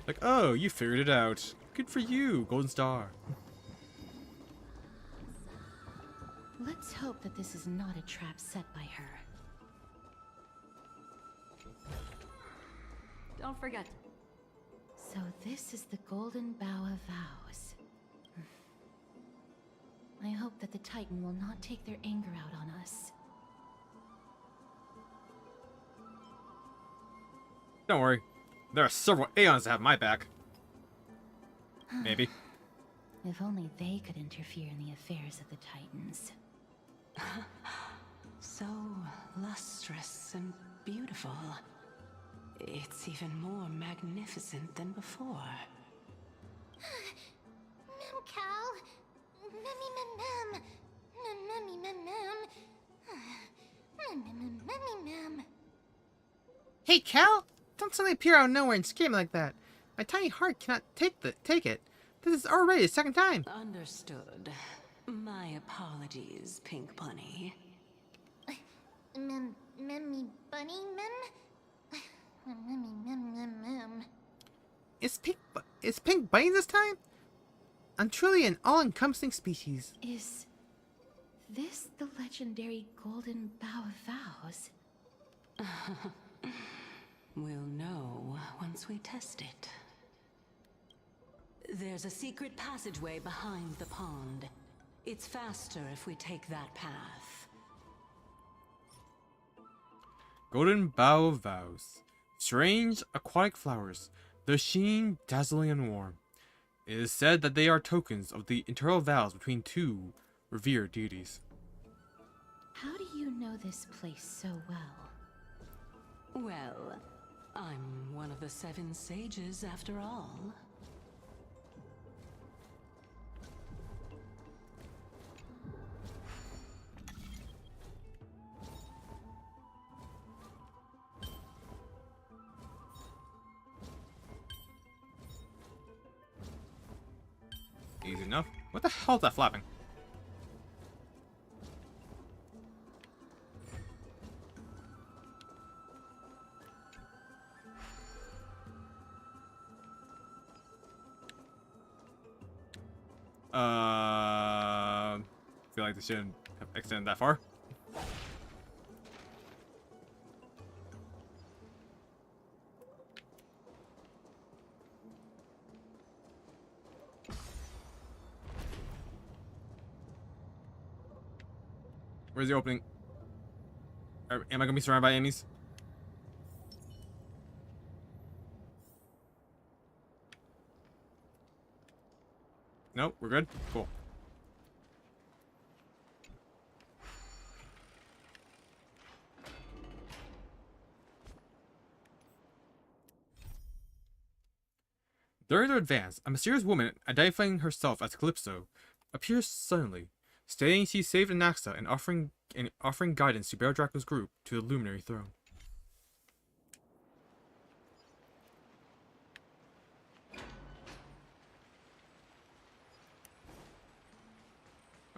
Like, oh, you figured it out. Good for you, Golden Star. Let's hope that this is not a trap set by her. Don't forget. So this is the Golden Bough of Vows. I hope that the Titan will not take their anger out on us. Don't worry. There are several Aeons to have my back. Maybe. If only they could interfere in the affairs of the Titans. So lustrous and beautiful. It's even more magnificent than before. Mem Cal. Mem. Mem. Hey, Cal! Don't suddenly appear out of nowhere and scream like that. My tiny heart cannot take it. This is already the second time. Understood. My apologies, Pink Bunny. Memmy bunny, mem? Mem. Is Pink Bunny this time? I'm truly an all-encompassing species. Is this the legendary Golden Bough of Vows? We'll know once we test it. There's a secret passageway behind the pond. It's faster if we take that path. Golden Bough of Vows. Strange aquatic flowers. Their sheen dazzling and warm. It is said that they are tokens of the eternal vows between two revered deities. How do you know this place so well? Well, I'm one of the 7 sages after all. Easy enough. What the hell is that flapping? like this shouldn't have extended that far. Where's the opening? Am I gonna be surrounded by enemies? Nope, we're good. Cool. During their advance, a mysterious woman identifying herself as Calypso appears suddenly, stating she saved Anaxa and offering guidance to Baron Draco's group to the Luminary Throne.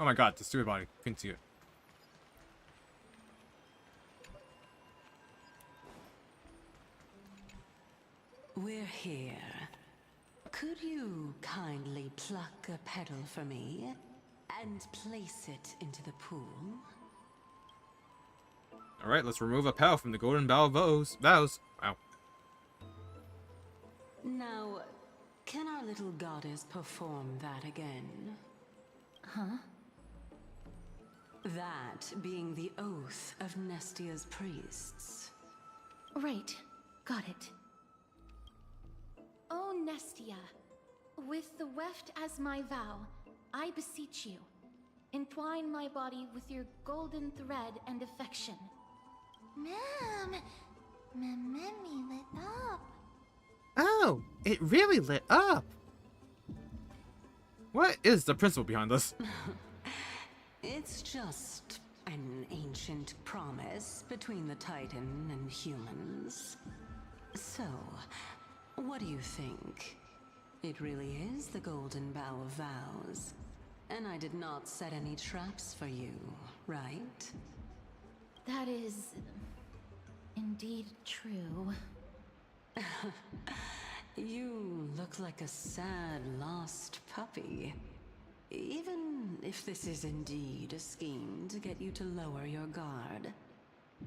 Oh my god, the stupid body. Couldn't see it. We're here. Could you kindly pluck a petal for me and place it into the pool? Alright, let's remove a petal from the Golden Bough vows. Wow. Now, can our little goddess perform that again? Huh? That being the oath of Nestia's priests. Right. Got it. O Nestia, with the weft as my vow, I beseech you, entwine my body with your golden thread and affection. Ma'am, Mammy lit up. Oh, it really lit up. What is the principle behind this? It's just an ancient promise between the Titan and humans. So, what do you think? It really is the Golden Bough of Vows. And I did not set any traps for you, right? That is indeed true. You look like a sad, lost puppy. Even if this is indeed a scheme to get you to lower your guard,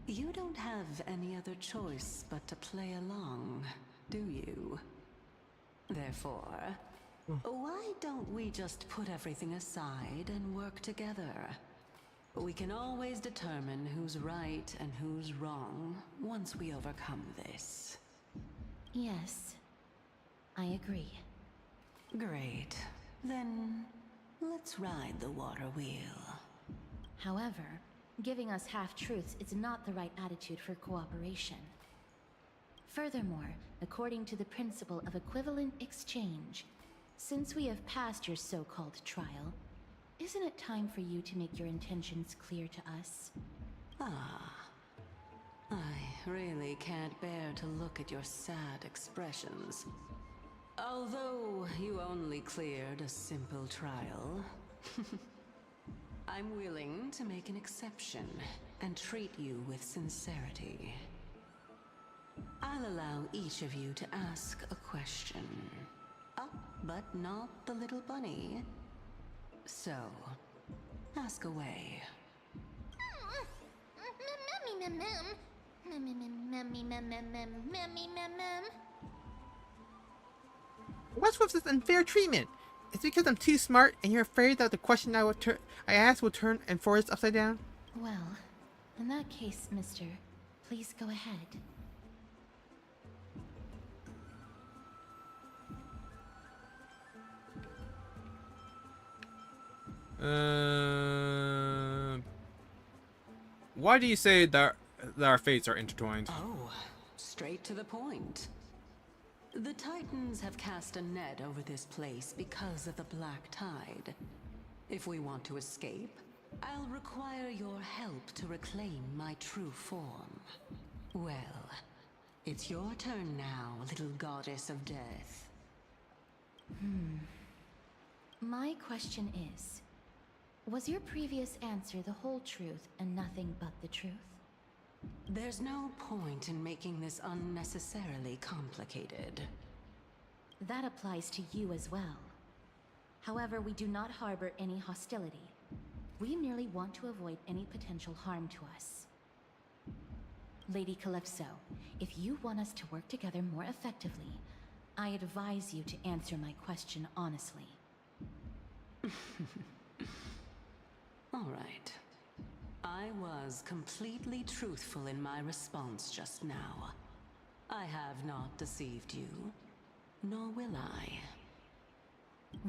you don't have any other choice but to play along, do you? Therefore, why don't we just put everything aside and work together? We can always determine who's right and who's wrong once we overcome this. Yes, I agree. Great. Then, let's ride the water wheel. However, giving us half-truths is not the right attitude for cooperation. Furthermore, according to the principle of equivalent exchange, since we have passed your so-called trial, isn't it time for you to make your intentions clear to us? Ah. I really can't bear to look at your sad expressions. Although you only cleared a simple trial, I'm willing to make an exception and treat you with sincerity. I'll allow each of you to ask a question. But not the little bunny. So, ask away. What's with this unfair treatment? It's because I'm too smart and you're afraid that the question I ask will turn and force upside down? Well, in that case, mister, please go ahead. Why do you say that our fates are intertwined? Oh, straight to the point. The Titans have cast a net over this place because of the Black Tide. If we want to escape, I'll require your help to reclaim my true form. Well, it's your turn now, little goddess of death. My question is, was your previous answer the whole truth and nothing but the truth? There's no point in making this unnecessarily complicated. That applies to you as well. However, we do not harbor any hostility. We merely want to avoid any potential harm to us. Lady Calypso, if you want us to work together more effectively, I advise you to answer my question honestly. All right. I was completely truthful in my response just now. I have not deceived you, nor will I.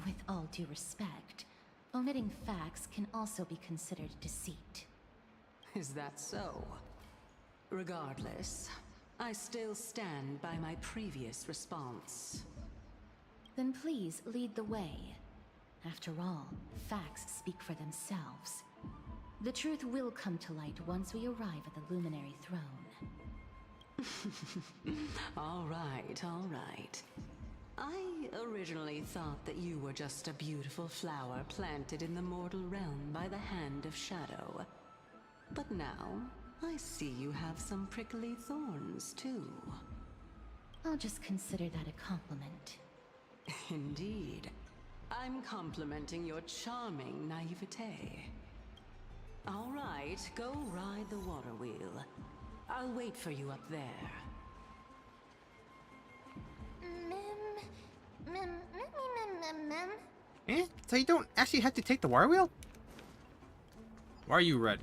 With all due respect, omitting facts can also be considered deceit. Is that so? Regardless, I still stand by my previous response. Then please lead the way. After all, facts speak for themselves. The truth will come to light once we arrive at the Luminary Throne. All right, all right. I originally thought that you were just a beautiful flower planted in the mortal realm by the hand of Shadow. But now, I see you have some prickly thorns, too. I'll just consider that a compliment. Indeed. I'm complimenting your charming naivete. All right, go ride the water wheel. I'll wait for you up there. Eh? So you don't actually have to take the water wheel? Why are you red?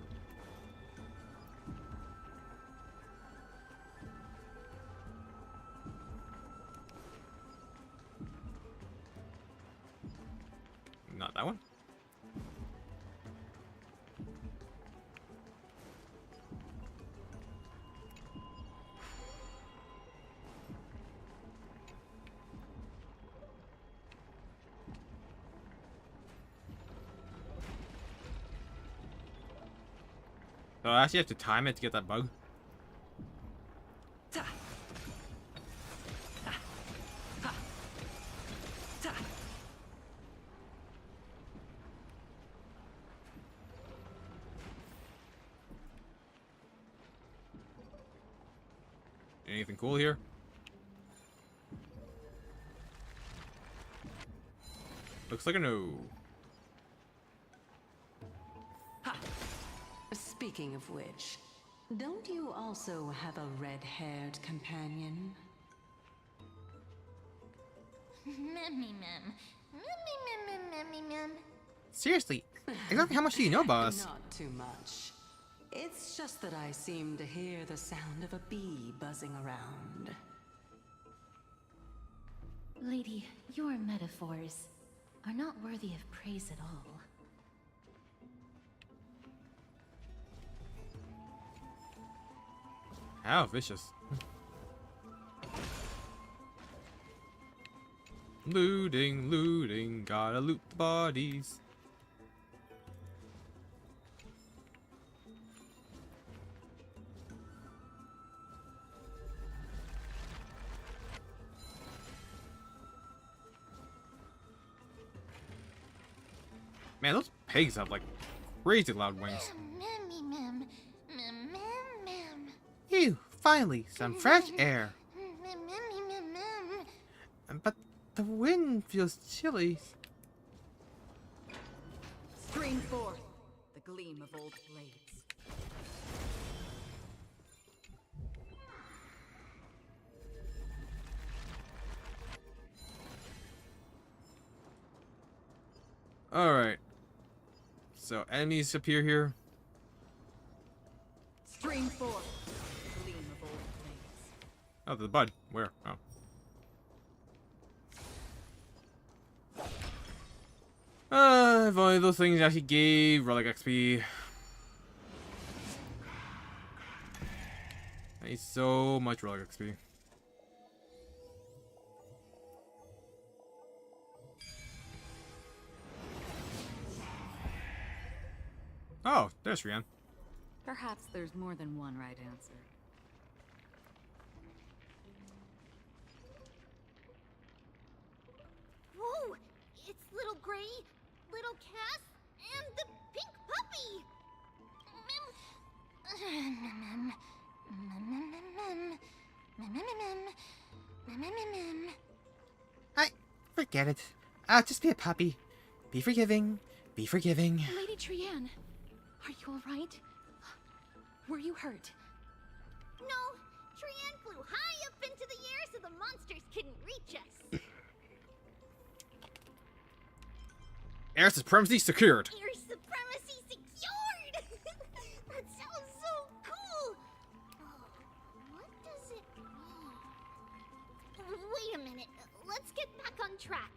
Not that one. So I actually have to time it to get that bug. Anything cool here? Looks like a no. Speaking of which, don't you also have a red-haired companion? Seriously, exactly how much do you know about us? Not too much. It's just that I seem to hear the sound of a bee buzzing around. Lady, your metaphors are not worthy of praise at all. How vicious. Looting, looting, gotta loot the bodies. Man, those pigs have like crazy loud wings. Phew, finally, some fresh air. But the wind feels chilly. Spring forth, the gleam of old blades. Alright. So enemies appear here. Spring forth, the gleam of old blades. Oh, the bud. Where? Oh. If only those things actually gave relic XP. I need so much relic XP. Oh, there's Rian. Perhaps there's more than one right answer. Whoa! It's little Gray, little Cass, and the pink puppy! I forget it. Just be a puppy. Be forgiving. Be forgiving. Lady Trianne, are you alright? Were you hurt? No, Trianne flew high up into the air so the monsters couldn't reach us. Air supremacy secured. Air supremacy secured! That sounds so cool! Oh, what does it mean? Wait a minute, let's get back on track.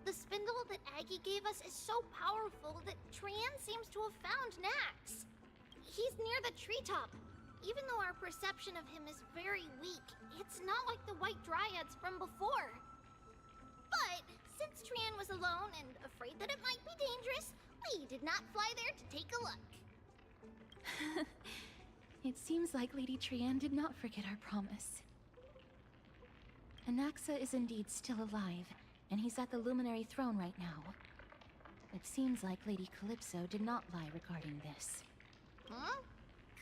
The spindle that Aggie gave us is so powerful that Trianne seems to have found Nax. He's near the treetop. Even though our perception of him is very weak, it's not like the White Dryads from before. But since Trianne was alone and afraid that it might be dangerous, we did not fly there to take a look. It seems like Lady Trianne did not forget our promise. Anaxa is indeed still alive, and he's at the Luminary Throne right now. It seems like Lady Calypso did not lie regarding this. Huh?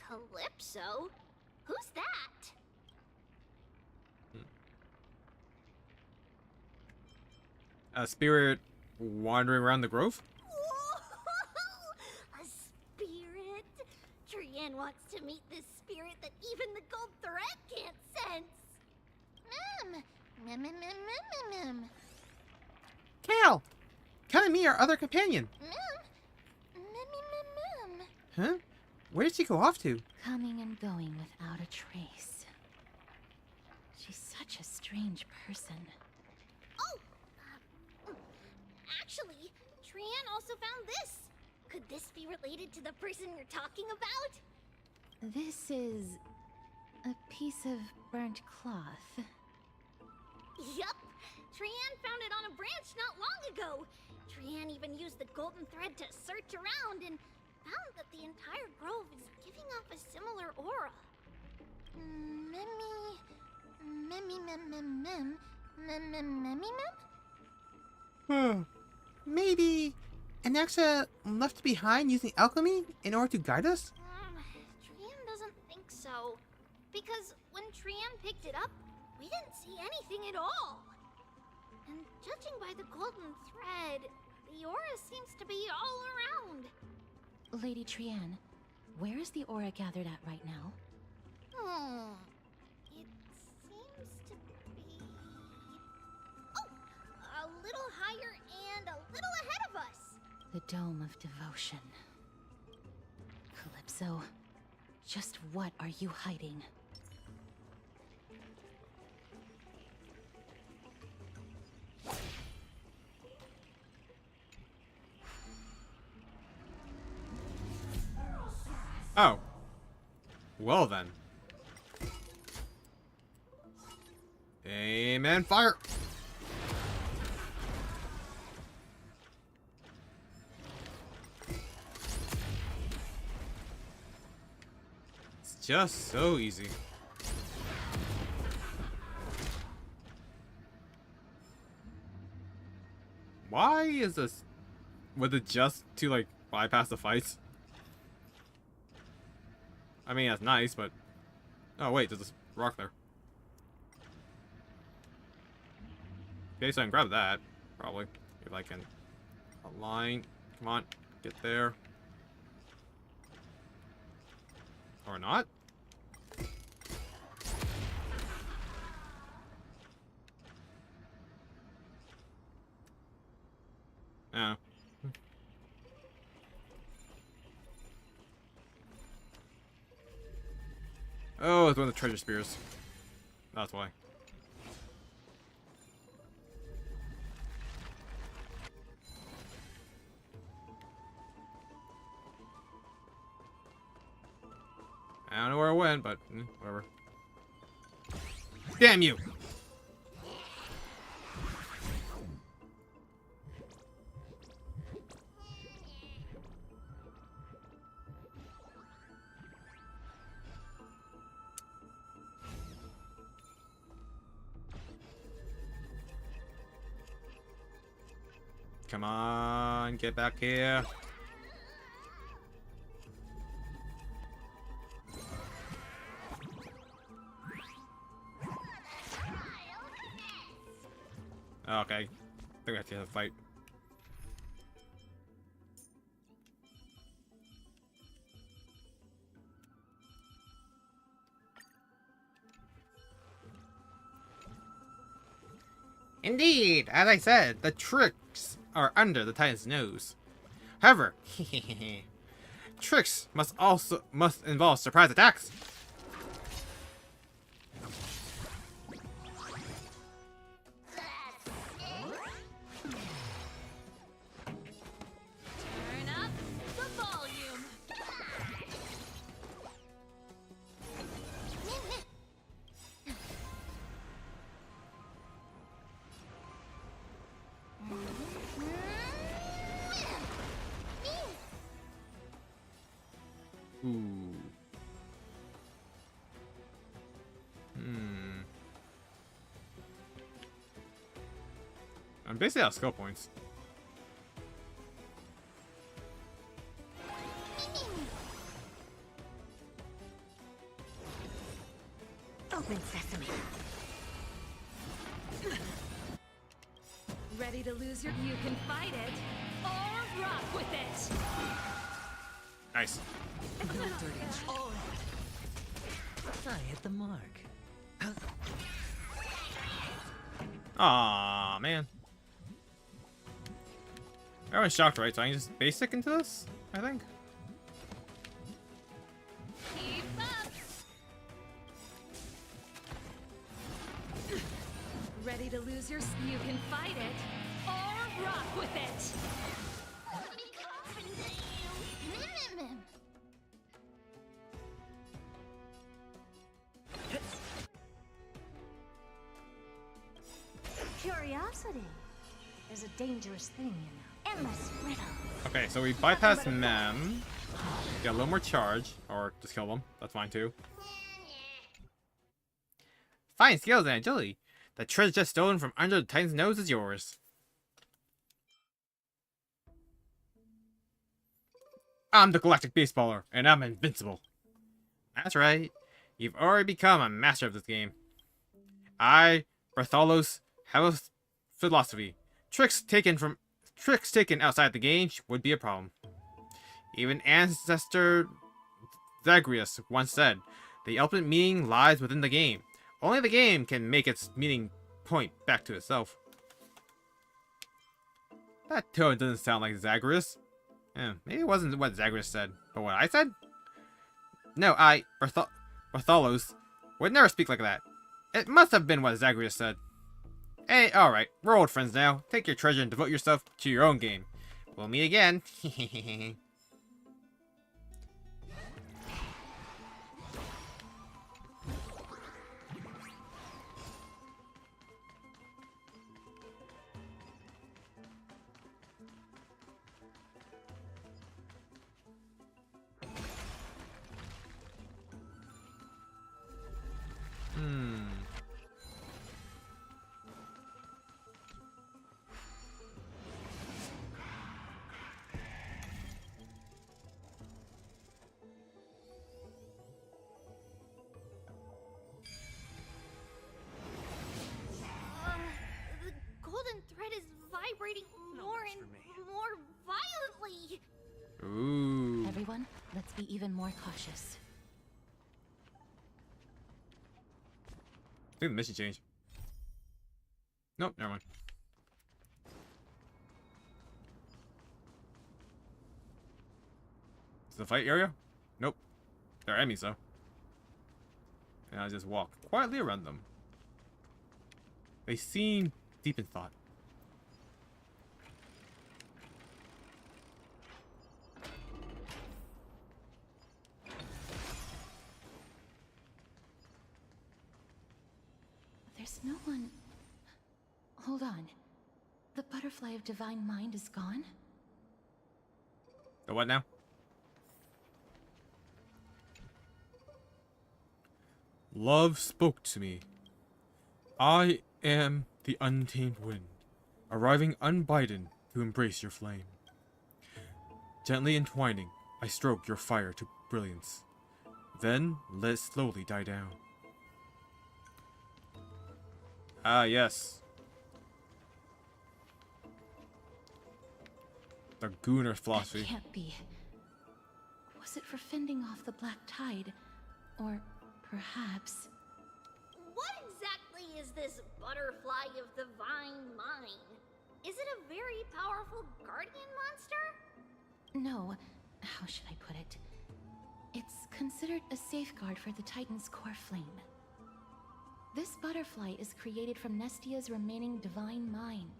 Calypso? Who's that? A spirit wandering around the grove? Whoa! A spirit? Trianne wants to meet this spirit that even the gold thread can't sense. Mem, mem, mem, mem, mem, mem, mem. Kale! Come and meet our other companion. Mem, mem, mem, mem. Huh? Where did she go off to? Coming and going without a trace. She's such a strange person. Oh! Actually, Trianne also found this. Could this be related to the person you're talking about? This is a piece of burnt cloth. Yup! Trianne found it on a branch not long ago. Trianne even used the golden thread to search around and found that the entire grove is giving off a similar aura. Mem. Maybe Anaxa left behind using alchemy in order to guide us? Trianne doesn't think so. Because when Trianne picked it up, we didn't see anything at all. And judging by the golden thread, the aura seems to be all around. Lady Trianne, where is the aura gathered at right now? It seems to be... Oh! A little higher and a little ahead of us! The Dome of Devotion. Calypso, just what are you hiding? Oh. Well then. Amen. Fire! It's just so easy. Why is this? Was it just to like bypass the fights? I mean, that's nice, but... Oh, wait, there's this rock there. Okay, so I can grab that, probably. If I can align. Come on, get there. Or not? Oh. Oh, it's one of the treasure spears. That's why. I don't know where I went, but whatever. Damn you! Come on, get back here. Okay. I think I have to fight. Indeed, as I said, the tricks are under the Titan's nose. However, tricks must involve surprise attacks. Turn up the volume. Ooh. I'm basically out of skill points. Open sesame. Ready to lose your... You can fight it or rock with it. Nice. I hit the mark. Aw, man. Everyone's shocked, right? So I can just basic into this, I think. Keep up. Ready to lose your... You can fight it or rock with it. Be confident in you. Curiosity is a dangerous thing, you know. Endless riddle. Okay, so we bypass Mem. Get a little more charge, or just kill them. That's fine too. Fine skills and agility. The treasure just stolen from under the Titan's nose is yours. I'm the Galactic Baseballer, and I'm invincible. That's right. You've already become a master of this game. I, Bartholos, have a philosophy. Tricks taken outside the game would be a problem. Even ancestor Zagreus once said, the ultimate meaning lies within the game. Only the game can make its meaning point back to itself. That tone doesn't sound like Zagreus. Maybe it wasn't what Zagreus said, but what I said? No, Bartholos, would never speak like that. It must have been what Zagreus said. Hey, alright, we're old friends now. Take your treasure and devote yourself to your own game. We'll meet again. The golden thread is vibrating more and more violently. Ooh. Everyone, let's be even more cautious. I think the mission changed. Nope, never mind. Is the fight area? Nope. They're enemies though. And I just walk quietly around them. They seem deep in thought. There's no one... Hold on. The butterfly of divine mind is gone? The what now? Love spoke to me. I am the untamed wind, arriving unbidden to embrace your flame. Gently entwining, I stroke your fire to brilliance. Then let it slowly die down. Ah, yes. The Gooner philosophy. That can't be. Was it for fending off the black tide? Or perhaps... What exactly is this butterfly of the vine mine? Is it a very powerful guardian monster? No, how should I put it? It's considered a safeguard for the Titan's core flame. This butterfly is created from Nestia's remaining divine mind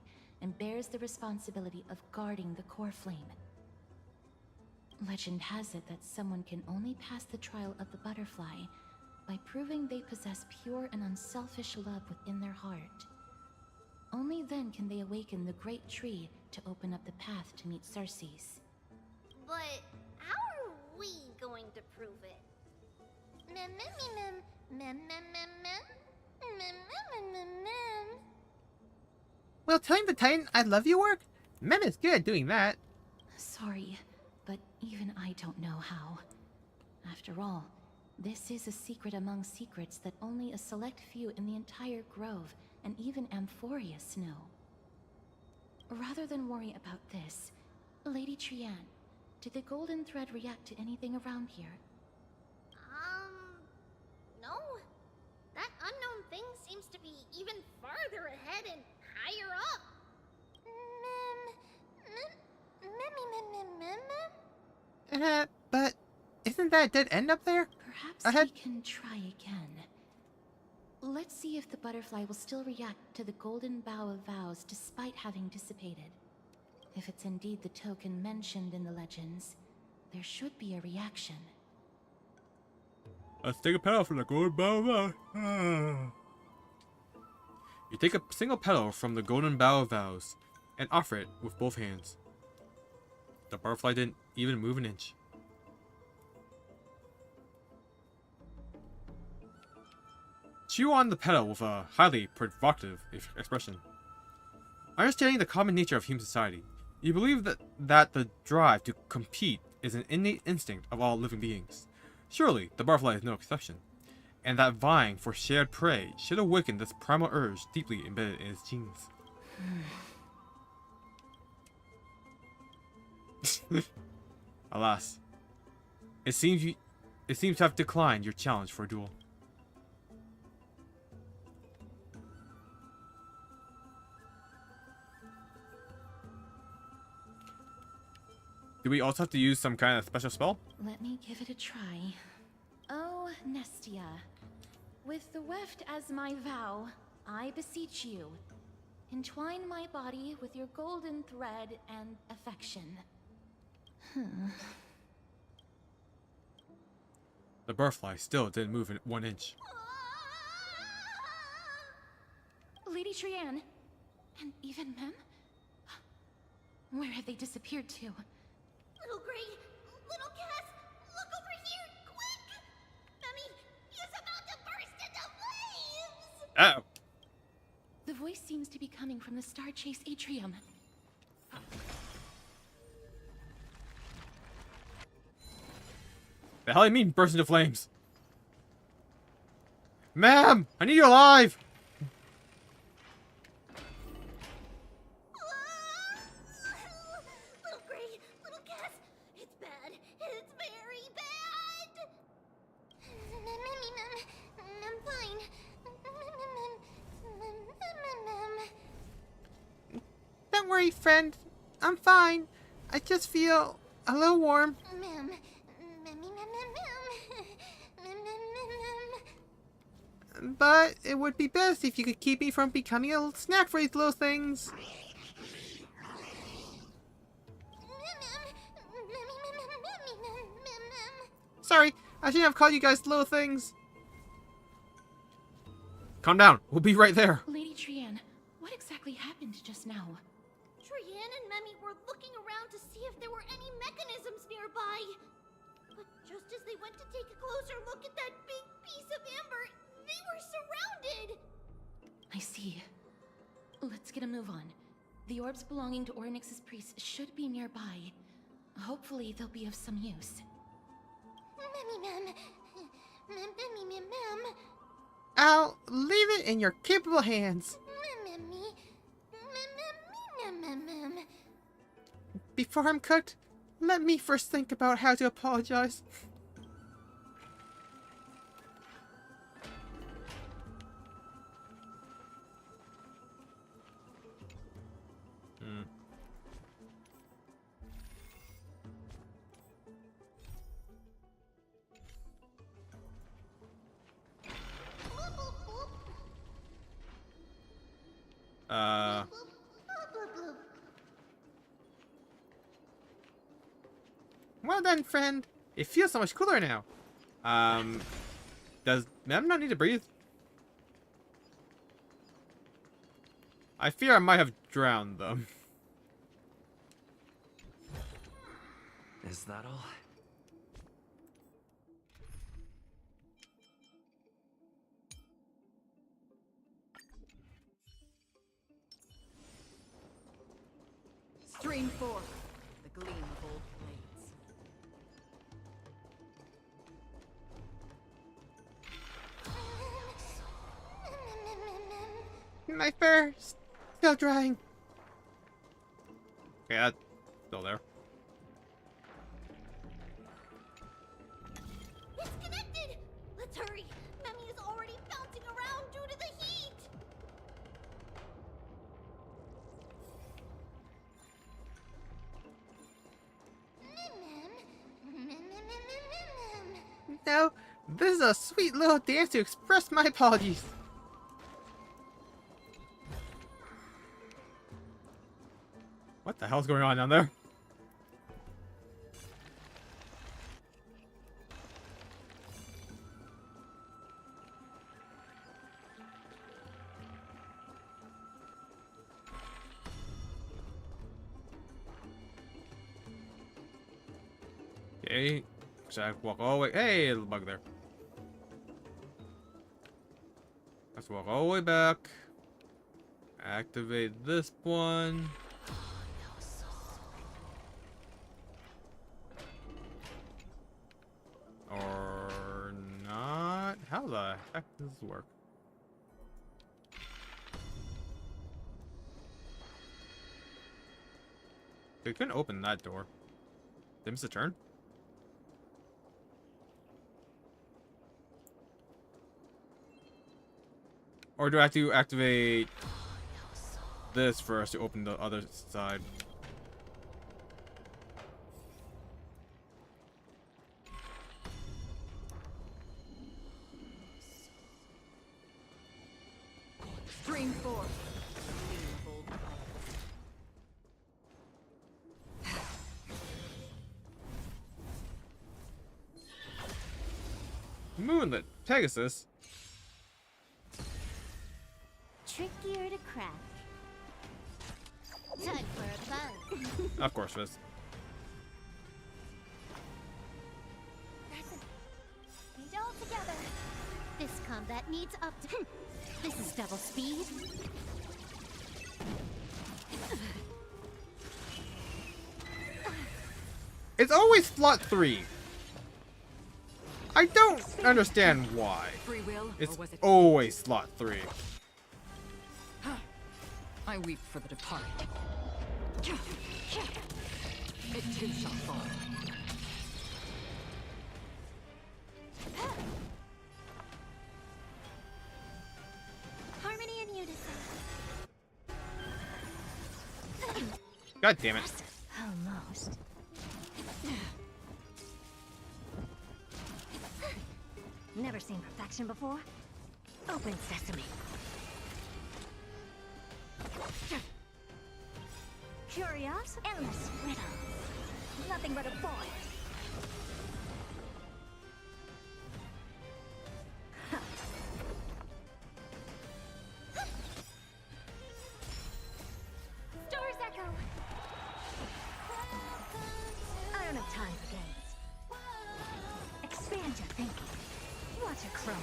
and bears the responsibility of guarding the core flame. Legend has it that someone can only pass the trial of the butterfly by proving they possess pure and unselfish love within their heart. Only then can they awaken the great tree to open up the path to meet Cersei's. But how are we going to prove it? Mem mem mem mem mem mem mem mem mem mem mem. Will telling the Titan I love you work? Mem is good at doing that. Sorry, but even I don't know how. After all, this is a secret among secrets that only a select few in the entire grove and even Amphorius know. Rather than worry about this, Lady Trianne, did the golden thread react to anything around here? No. That unknown thing seems to be even farther ahead and higher up. But isn't that a dead end up there? Perhaps Ahead. we can try again. Let's see if the butterfly will still react to the golden bough of vows despite having dissipated. If it's indeed the token mentioned in the legends, there should be a reaction. Let's take a petal from the golden bough of vows. You take a single petal from the golden bough of vows and offer it with both hands. The butterfly didn't even move an inch. Chew on the petal with a highly provocative expression. Understanding the common nature of human society, you believe that the drive to compete is an innate instinct of all living beings. Surely, the butterfly is no exception, and that vying for shared prey should awaken this primal urge deeply embedded in its genes. Alas, it seems to have declined your challenge for a duel. Do we also have to use some kind of special spell? Let me give it a try. Oh, Nestia, with the weft as my vow, I beseech you, entwine my body with your golden thread and affection. The butterfly still didn't move in 1 inch. Lady Trianne, and even Mem? Where have they disappeared to? Little Gray, little Cass, look over here, quick! Memmy, he's about to burst into flames! Oh! The voice seems to be coming from the Star Chase atrium. The hell do you mean burst into flames? Ma'am! I need you alive! Little Gray, little Cass, it's bad. It's very bad. I'm fine. Don't worry, friend. I'm fine. I just feel a little warm. But it would be best if you could keep me from becoming a snack for these little things. Sorry, I shouldn't have called you guys little things. Calm down. We'll be right there. Lady Trianne, what exactly happened just now? Trianne and Memmy were looking around to see if there were any mechanisms nearby. But just as they went to take a closer look at that big piece of amber, they were surrounded! I see. Let's get a move on. The orbs belonging to Orynyx's priests should be nearby. Hopefully they'll be of some use. I'll leave it in your capable hands. Before I'm cooked, let me first think about how to apologize. Well then, friend. It feels so much cooler now. Does Mem not need to breathe? I fear I might have drowned them. Is that all? Stream forth the gleam of old blades. My fur still drying. Okay, that's still there. It's connected! Let's hurry! Memmy is already bouncing around due to the heat! No, this is a sweet little dance to express my apologies. What the hell's going on down there? Okay, should I walk all the way? Hey, little bug there. Let's walk all the way back. Activate this one. Or not? How the heck does this work? They couldn't open that door. Did I miss a turn? Or do I have to activate this for us to open the other side? Stream forth the gleam of old blades. Moonlit Pegasus. Trickier to crack. Time for a buzz. Of course, Fizz. Meet all together. This combat needs up to. This is double speed. It's always slot 3. I don't understand why. Free will, It's or was it always slot 3. I weep for the departed. It too shall fall. Harmony and unison. God damn it. Almost. Never seen perfection before? Open sesame. Curious? Endless riddles. Nothing but a void. Stars echo. I don't have time for games. Expand your thinking. Watch it grow.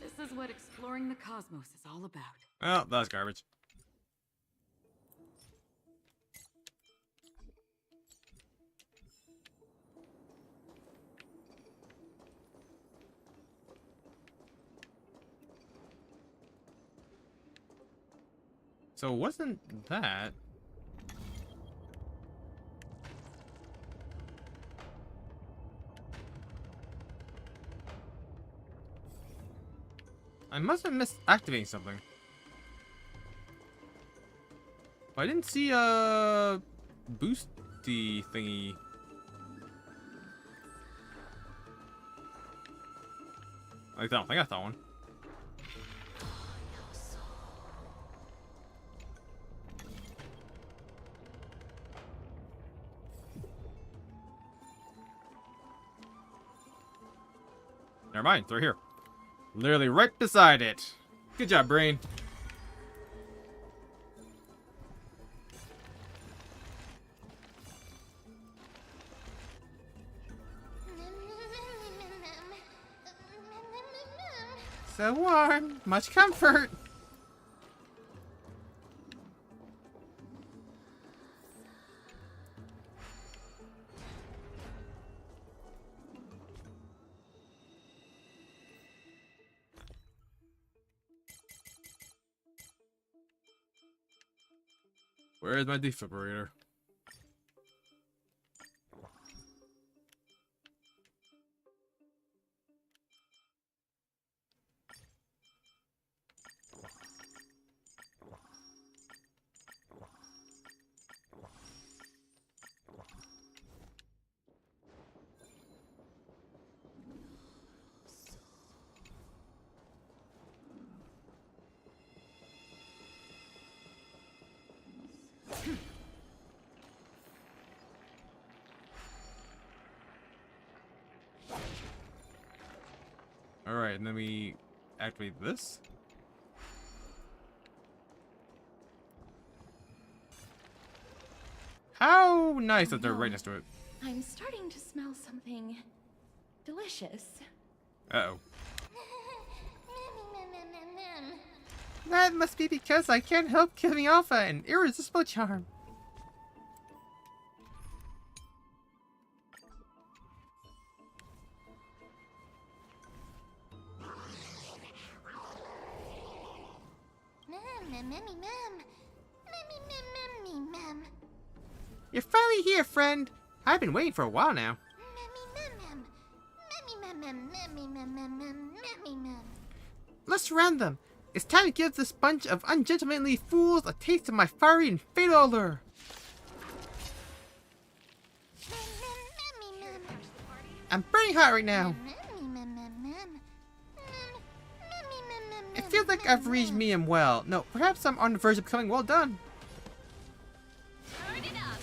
This is what exploring the cosmos is all about. Well, that's garbage. So wasn't that... I must have missed activating something. I didn't see a boosty thingy. I don't think I saw one. Never mind, it's right here. Literally right beside it. Good job, brain. So warm. Much comfort. Where is my defibrillator? Alright, and then we activate this. How nice that they're right next to it. I'm starting to smell something delicious. Uh-oh. That must be because I can't help giving Alpha an irresistible charm. You're finally here, friend. I've been waiting for a while now. Let's surround them. It's time to give this bunch of ungentlemanly fools a taste of my fiery and fatal allure. I'm burning hot right now. It feels like I've reached medium well. No, perhaps I'm on the verge of becoming well done. Turn it up.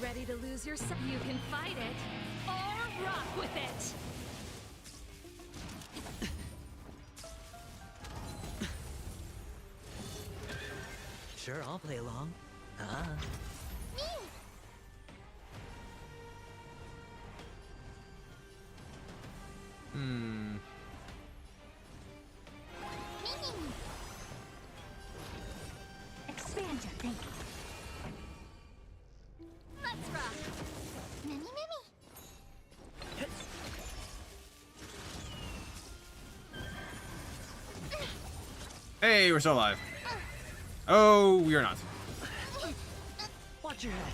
Ready to lose yourself? You can fight it or rock with it. Sure, I'll play along. Ah. Expand your thinking. Let's rock. Mimi. Hey, we're still alive. Oh, we are not. Watch your head.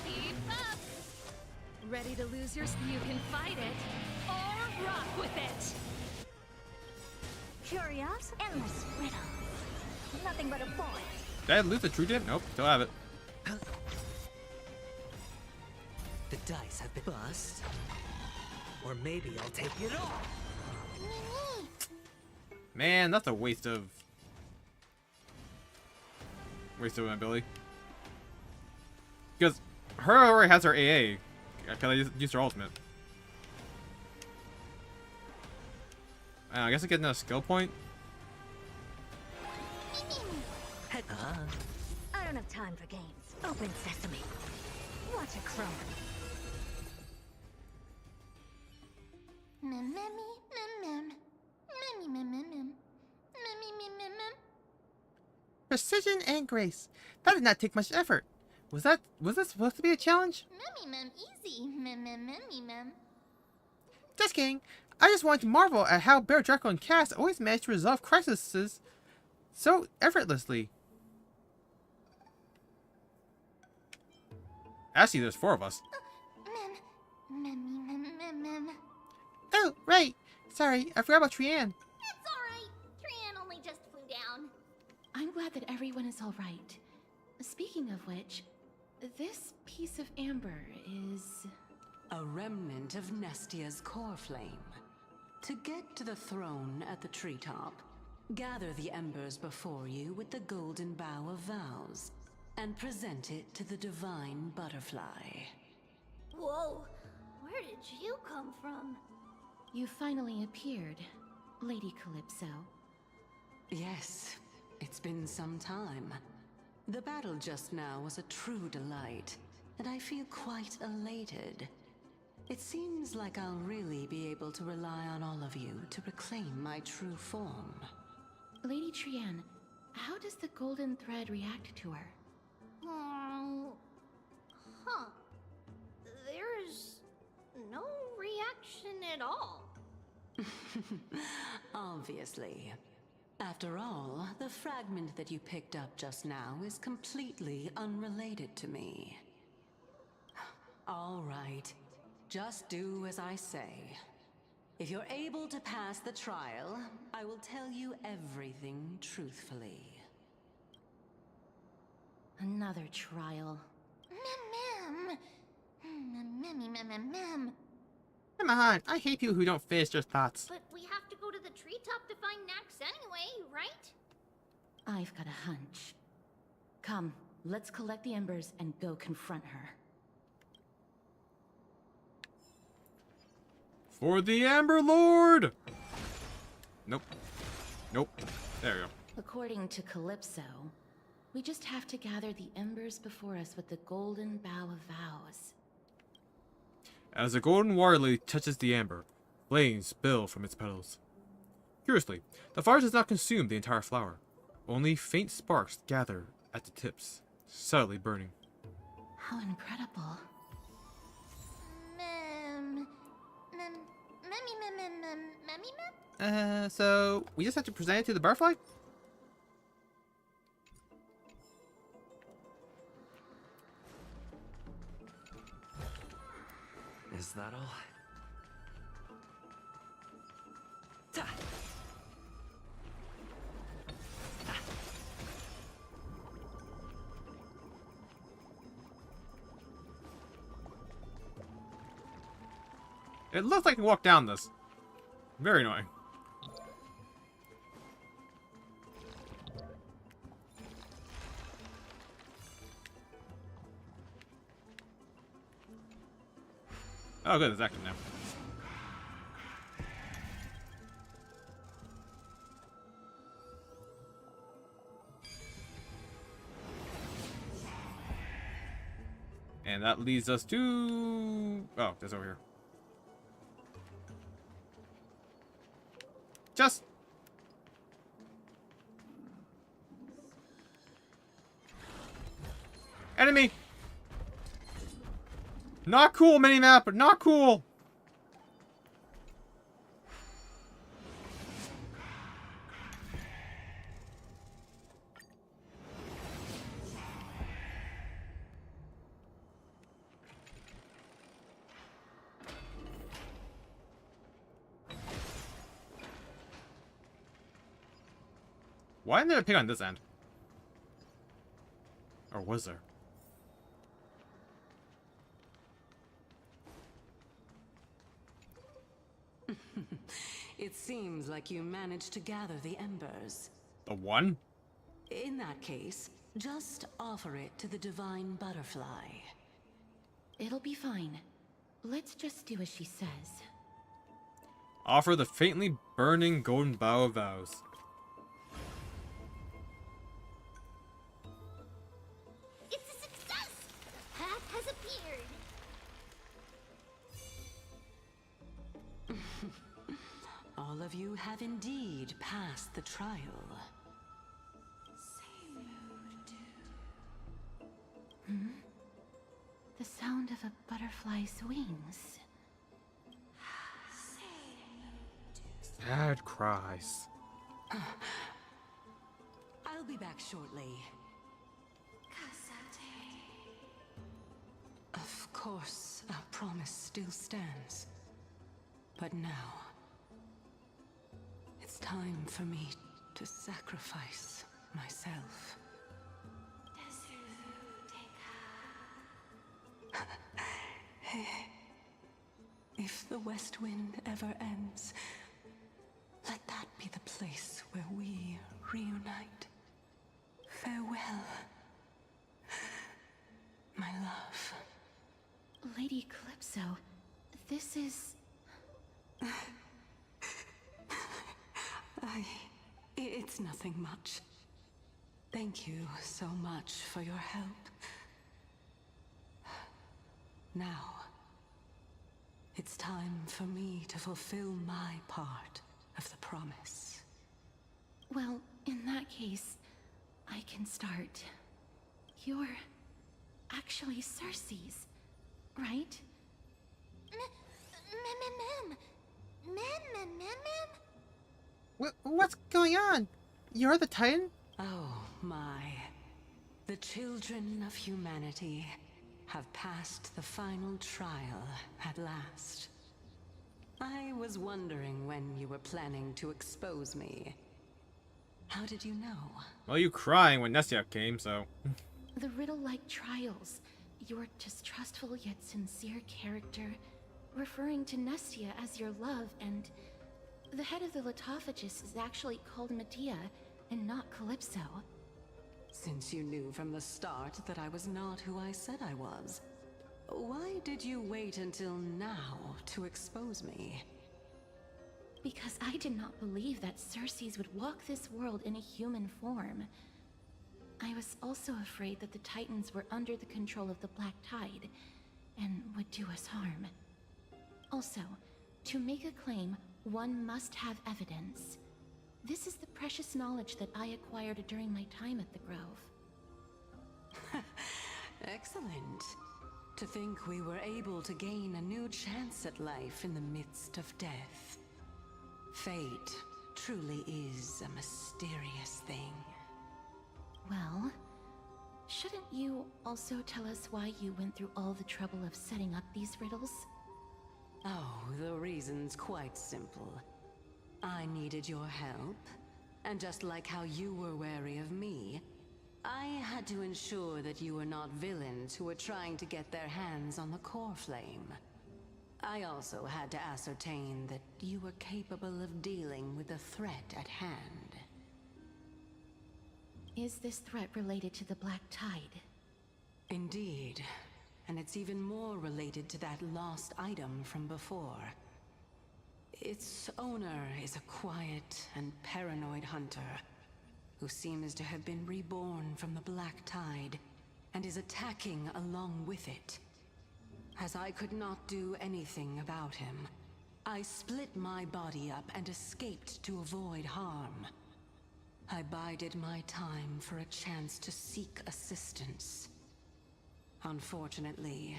Keep up. Ready to lose your? You can fight it or rock with it. Curious, endless riddle. Nothing but a boy. Did I lose the true dip? Nope, still have it. The dice have been bust. Or maybe I'll take it all. Man, that's a waste of an ability. Because her already has her AA. Because I used her ultimate. I guess I get another skill point. I don't have time for games. Open sesame. Watch it crumble. Precision and grace. That did not take much effort. Was that supposed to be a challenge? Easy. Just kidding. I just wanted to marvel at how Bear Draco and Cass always manage to resolve crises so effortlessly. Actually, there's 4 of us. Oh, right. Sorry, I forgot about Trianne. It's alright. Trianne only just flew down. I'm glad that everyone is all right. Speaking of which, this piece of amber is... A remnant of Nestia's core flame. To get to the throne at the treetop, Gather the embers before you with the golden bough of vows, and present it to the divine butterfly. Whoa, where did you come from? You finally appeared, Lady Calypso. Yes, it's been some time. The battle just now was a true delight, and I feel quite elated. It seems like I'll really be able to rely on all of you to reclaim my true form. Lady Trienne, how does the golden thread react to her? Huh. There's no reaction at all. Obviously. After all, the fragment that you picked up just now is completely unrelated to me. All right. Just do as I say. If you're able to pass the trial, I will tell you everything truthfully. Another trial. Mem. Come on, I hate people who don't finish their thoughts. But we have to go to the treetop to find Nax anyway, right? I've got a hunch. Come, let's collect the embers and go confront her. For the Amber Lord! Nope. Nope. There we go. According to Calypso, we just have to gather the embers before us with the golden bough of vows. As the golden water lily touches the amber, flames spill from its petals. Curiously, the fire does not consume the entire flower. Only faint sparks gather at the tips, subtly burning. How incredible. So we just have to present it to the butterfly? Is that all? It looks like you walk down this. Very annoying. Oh, good, it's active now. And that leads us to... Oh, that's over here. Just... Enemy! Not cool, minimap, but not cool! Why isn't there a pig on this end? Or was there? It seems like you managed to gather the embers. The one? In that case, just offer it to the divine butterfly. It'll be fine. Let's just do as she says. Offer the faintly burning golden bough of vows. It's a success! The path has appeared! All of you have indeed passed the trial. The sound of a butterfly's wings. Sad cries. I'll be back shortly. Of course, our promise still stands. But now, it's time for me to sacrifice myself. If the West Wind ever ends, let that be the place where we reunite. Farewell, my love. Lady Calypso, this is... It's nothing much. Thank you so much for your help. Now, it's time for me to fulfill my part of the promise. Well, in that case, I can start. You're actually Cersei's, right? What's going on? You're the Titan? Oh my. The children of humanity have passed the final trial at last. I was wondering when you were planning to expose me. How did you know? Well, you crying when Nestia came, so... The riddle-like trials. Your distrustful yet sincere character, referring to Nestia as your love, and... The head of the Litophagus is actually called Medea, and not Calypso. Since you knew from the start that I was not who I said I was, why did you wait until now to expose me? Because I did not believe that Cersei's would walk this world in a human form. I was also afraid that the Titans were under the control of the Black Tide, and would do us harm. Also, to make a claim, one must have evidence. This is the precious knowledge that I acquired during my time at the Grove. Excellent. To think we were able to gain a new chance at life in the midst of death. Fate truly is a mysterious thing. Well, shouldn't you also tell us why you went through all the trouble of setting up these riddles? Oh, the reason's quite simple. I needed your help, and just like how you were wary of me, I had to ensure that you were not villains who were trying to get their hands on the core flame. I also had to ascertain that you were capable of dealing with the threat at hand. Is this threat related to the Black Tide? Indeed. And it's even more related to that lost item from before. Its owner is a quiet and paranoid hunter who seems to have been reborn from the Black Tide and is attacking along with it. As I could not do anything about him, I split my body up and escaped to avoid harm. I bided my time for a chance to seek assistance. Unfortunately,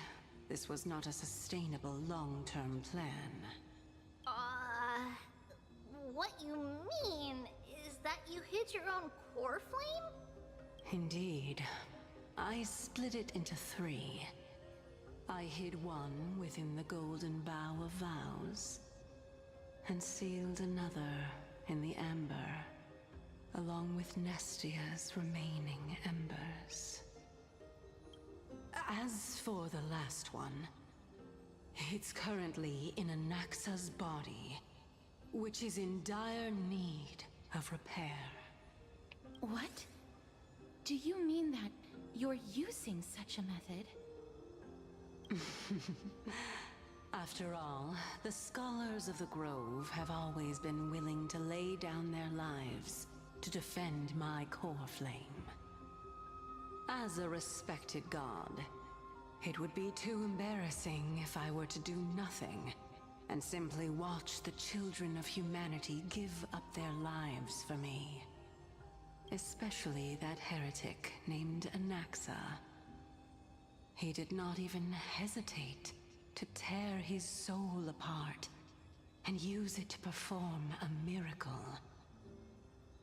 this was not a sustainable long-term plan. What you mean is that you hid your own core flame? Indeed. I split it into 3. I hid one within the Golden Bough of Vows, and sealed another in the Amber, along with Nestia's remaining embers. As for the last one, it's currently in Anaxa's body, which is in dire need of repair. What? Do you mean that you're using such a method? After all, the scholars of the Grove have always been willing to lay down their lives to defend my core flame. As a respected god, it would be too embarrassing if I were to do nothing and simply watch the children of humanity give up their lives for me. Especially that heretic named Anaxa. He did not even hesitate to tear his soul apart and use it to perform a miracle.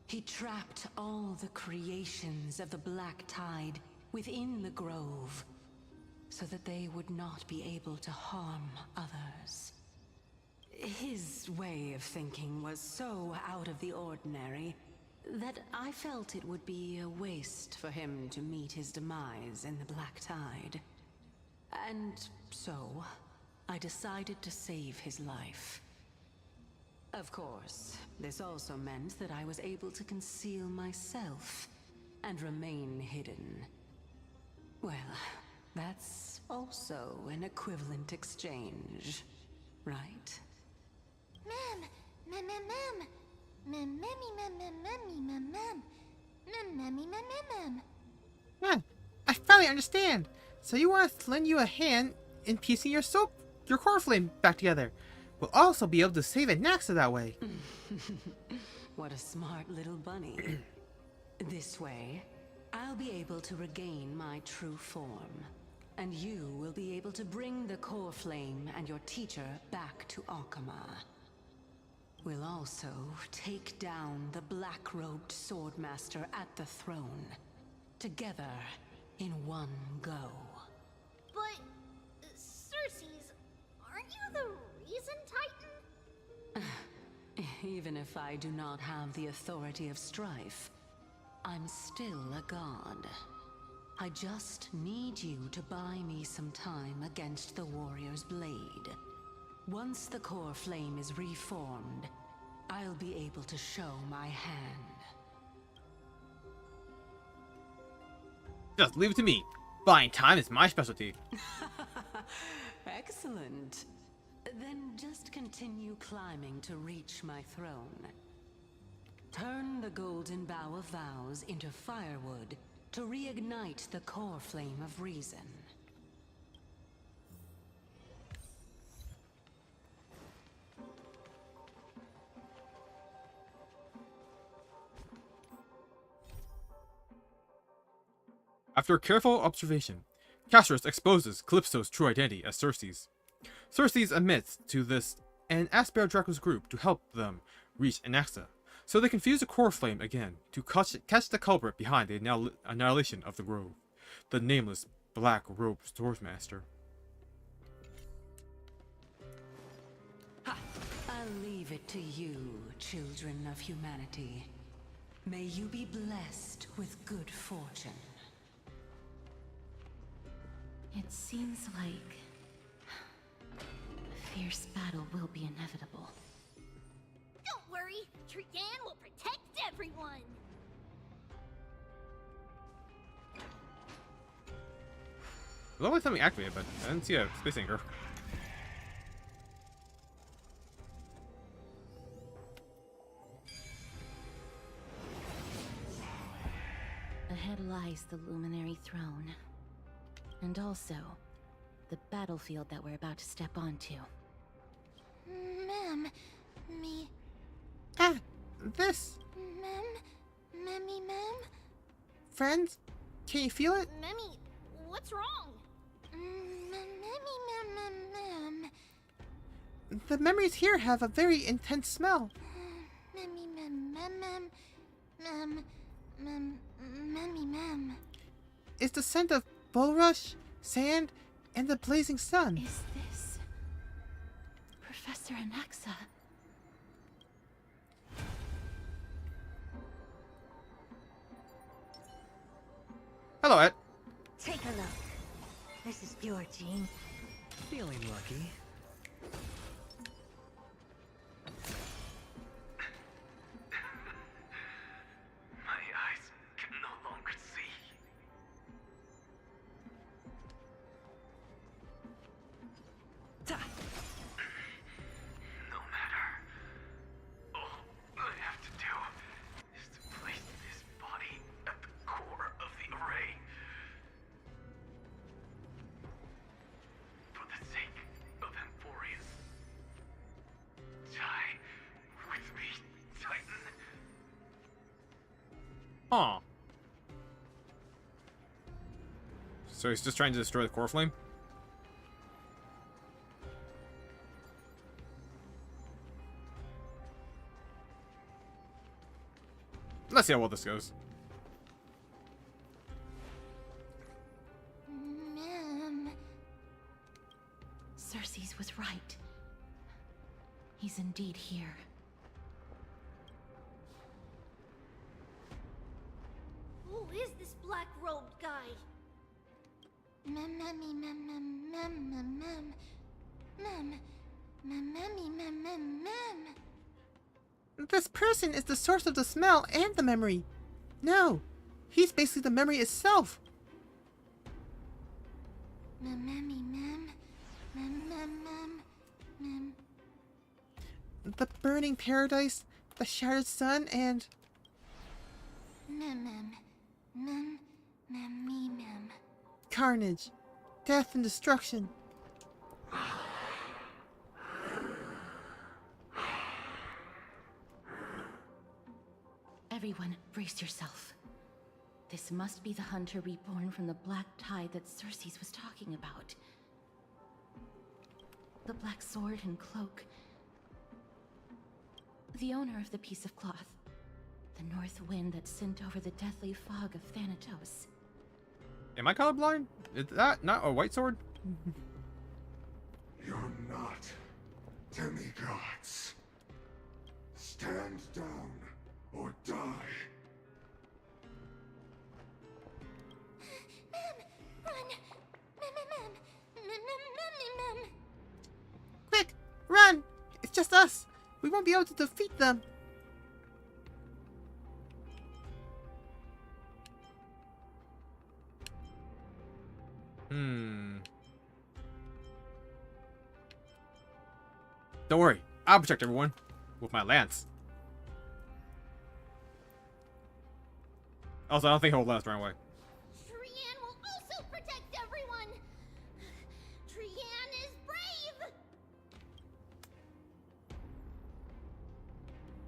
He trapped all the creations of the Black Tide within the Grove, so that they would not be able to harm others. His way of thinking was so out of the ordinary that I felt it would be a waste for him to meet his demise in the Black Tide. And so, I decided to save his life. Of course, this also meant that I was able to conceal myself and remain hidden. Well, that's also an equivalent exchange, right? Ma'am, ma'am, ma'am, ma'am, ma'am, mammy, ma'am, ma'am, mammy, ma'am, ma'am, ma'am, mammy, ma'am, ma'am, Huh, I finally understand. So you want us to lend you a hand in piecing your core flame back together. We'll also be able to save Anaxa that way. What a smart little bunny. This way, I'll be able to regain my true form. And you will be able to bring the core flame and your teacher back to Akama. We'll also take down the black-robed swordmaster at the throne. Together, in one go. But, Cersei's, aren't you the reason, Titan? Even if I do not have the authority of strife, I'm still a god. I just need you to buy me some time against the warrior's blade. Once the core flame is reformed, I'll be able to show my hand. Just leave it to me. Buying time is my specialty. Excellent. Then just continue climbing to reach my throne. Turn the golden bough of vows into firewood to reignite the core flame of reason. After careful observation, Castros exposes Calypso's true identity as Cersei's. Cersei's admits to this and asks Bear Draco's group to help them reach Anaxa, so they can fuse the core flame again to catch the culprit behind the annihilation of the grove, the nameless black-robed swordmaster. I'll leave it to you, children of humanity. May you be blessed with good fortune. It seems like a fierce battle will be inevitable. Don't worry, Trian will protect everyone. There's always something activated, but I didn't see a space anchor. Ahead lies the Luminary Throne. And also, the battlefield that we're about to step onto. Ma'am, me, This. Mammy, ma'am? Friends, can you feel it? Mammy, what's wrong? Mammy, ma'am. The memories here have a very intense smell. Mammy, ma'am. It's the scent of bulrush, sand, and the blazing sun. Is this Professor Anaxa? Hello, Ed. Take a look. This is pure gene. Feeling lucky. My eyes can no longer see. No matter. All I have to do is to place this body at the core of the array. For the sake of Emphorius. Die with me, Titan. Aw. So he's just trying to destroy the core flame? Let's see how well this goes. Ma'am. Cersei's was right. He's indeed here. Who is this black-robed guy? Mammy, ma'am. This person is the source of the smell and the memory. No, he's basically the memory itself. The burning paradise, the shattered sun, and... carnage, death and destruction. Everyone, brace yourself. This must be the hunter reborn from the black tide that Circes was talking about. The black sword and cloak. The owner of the piece of cloth. The north wind that sent over the deathly fog of Thanatos. Am I colorblind? Is that not a white sword? You're not demigods. Stand down or die. Quick, run! It's just us. We won't be able to defeat them. Don't worry, I'll protect everyone with my lance. Also, I don't think he'll let us run away. Trian will also protect everyone. Trian is brave.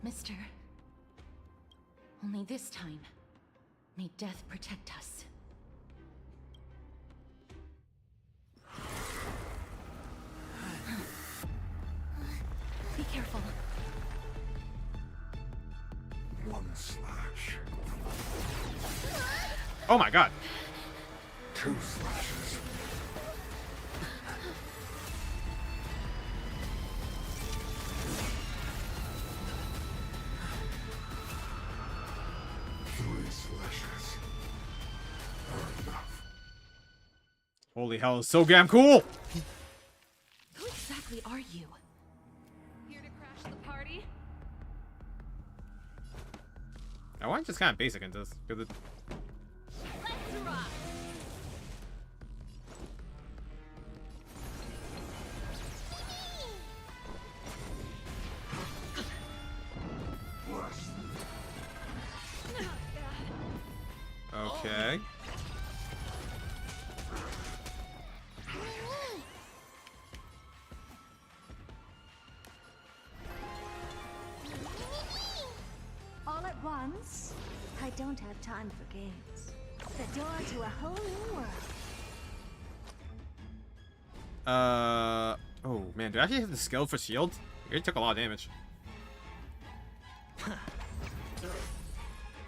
Mister, only this time, may death protect us. Be careful. One slash. Oh my god. 2 slashes. 3 slashes are enough. Holy hell, it's so damn cool! Who exactly are you? Here to crash the party? I want just kind of basic in this, because it... Let's rock! Okay. All at once? I don't have time for games. The door to a whole new world. Oh man, do I actually have the skill for shield? It took a lot of damage.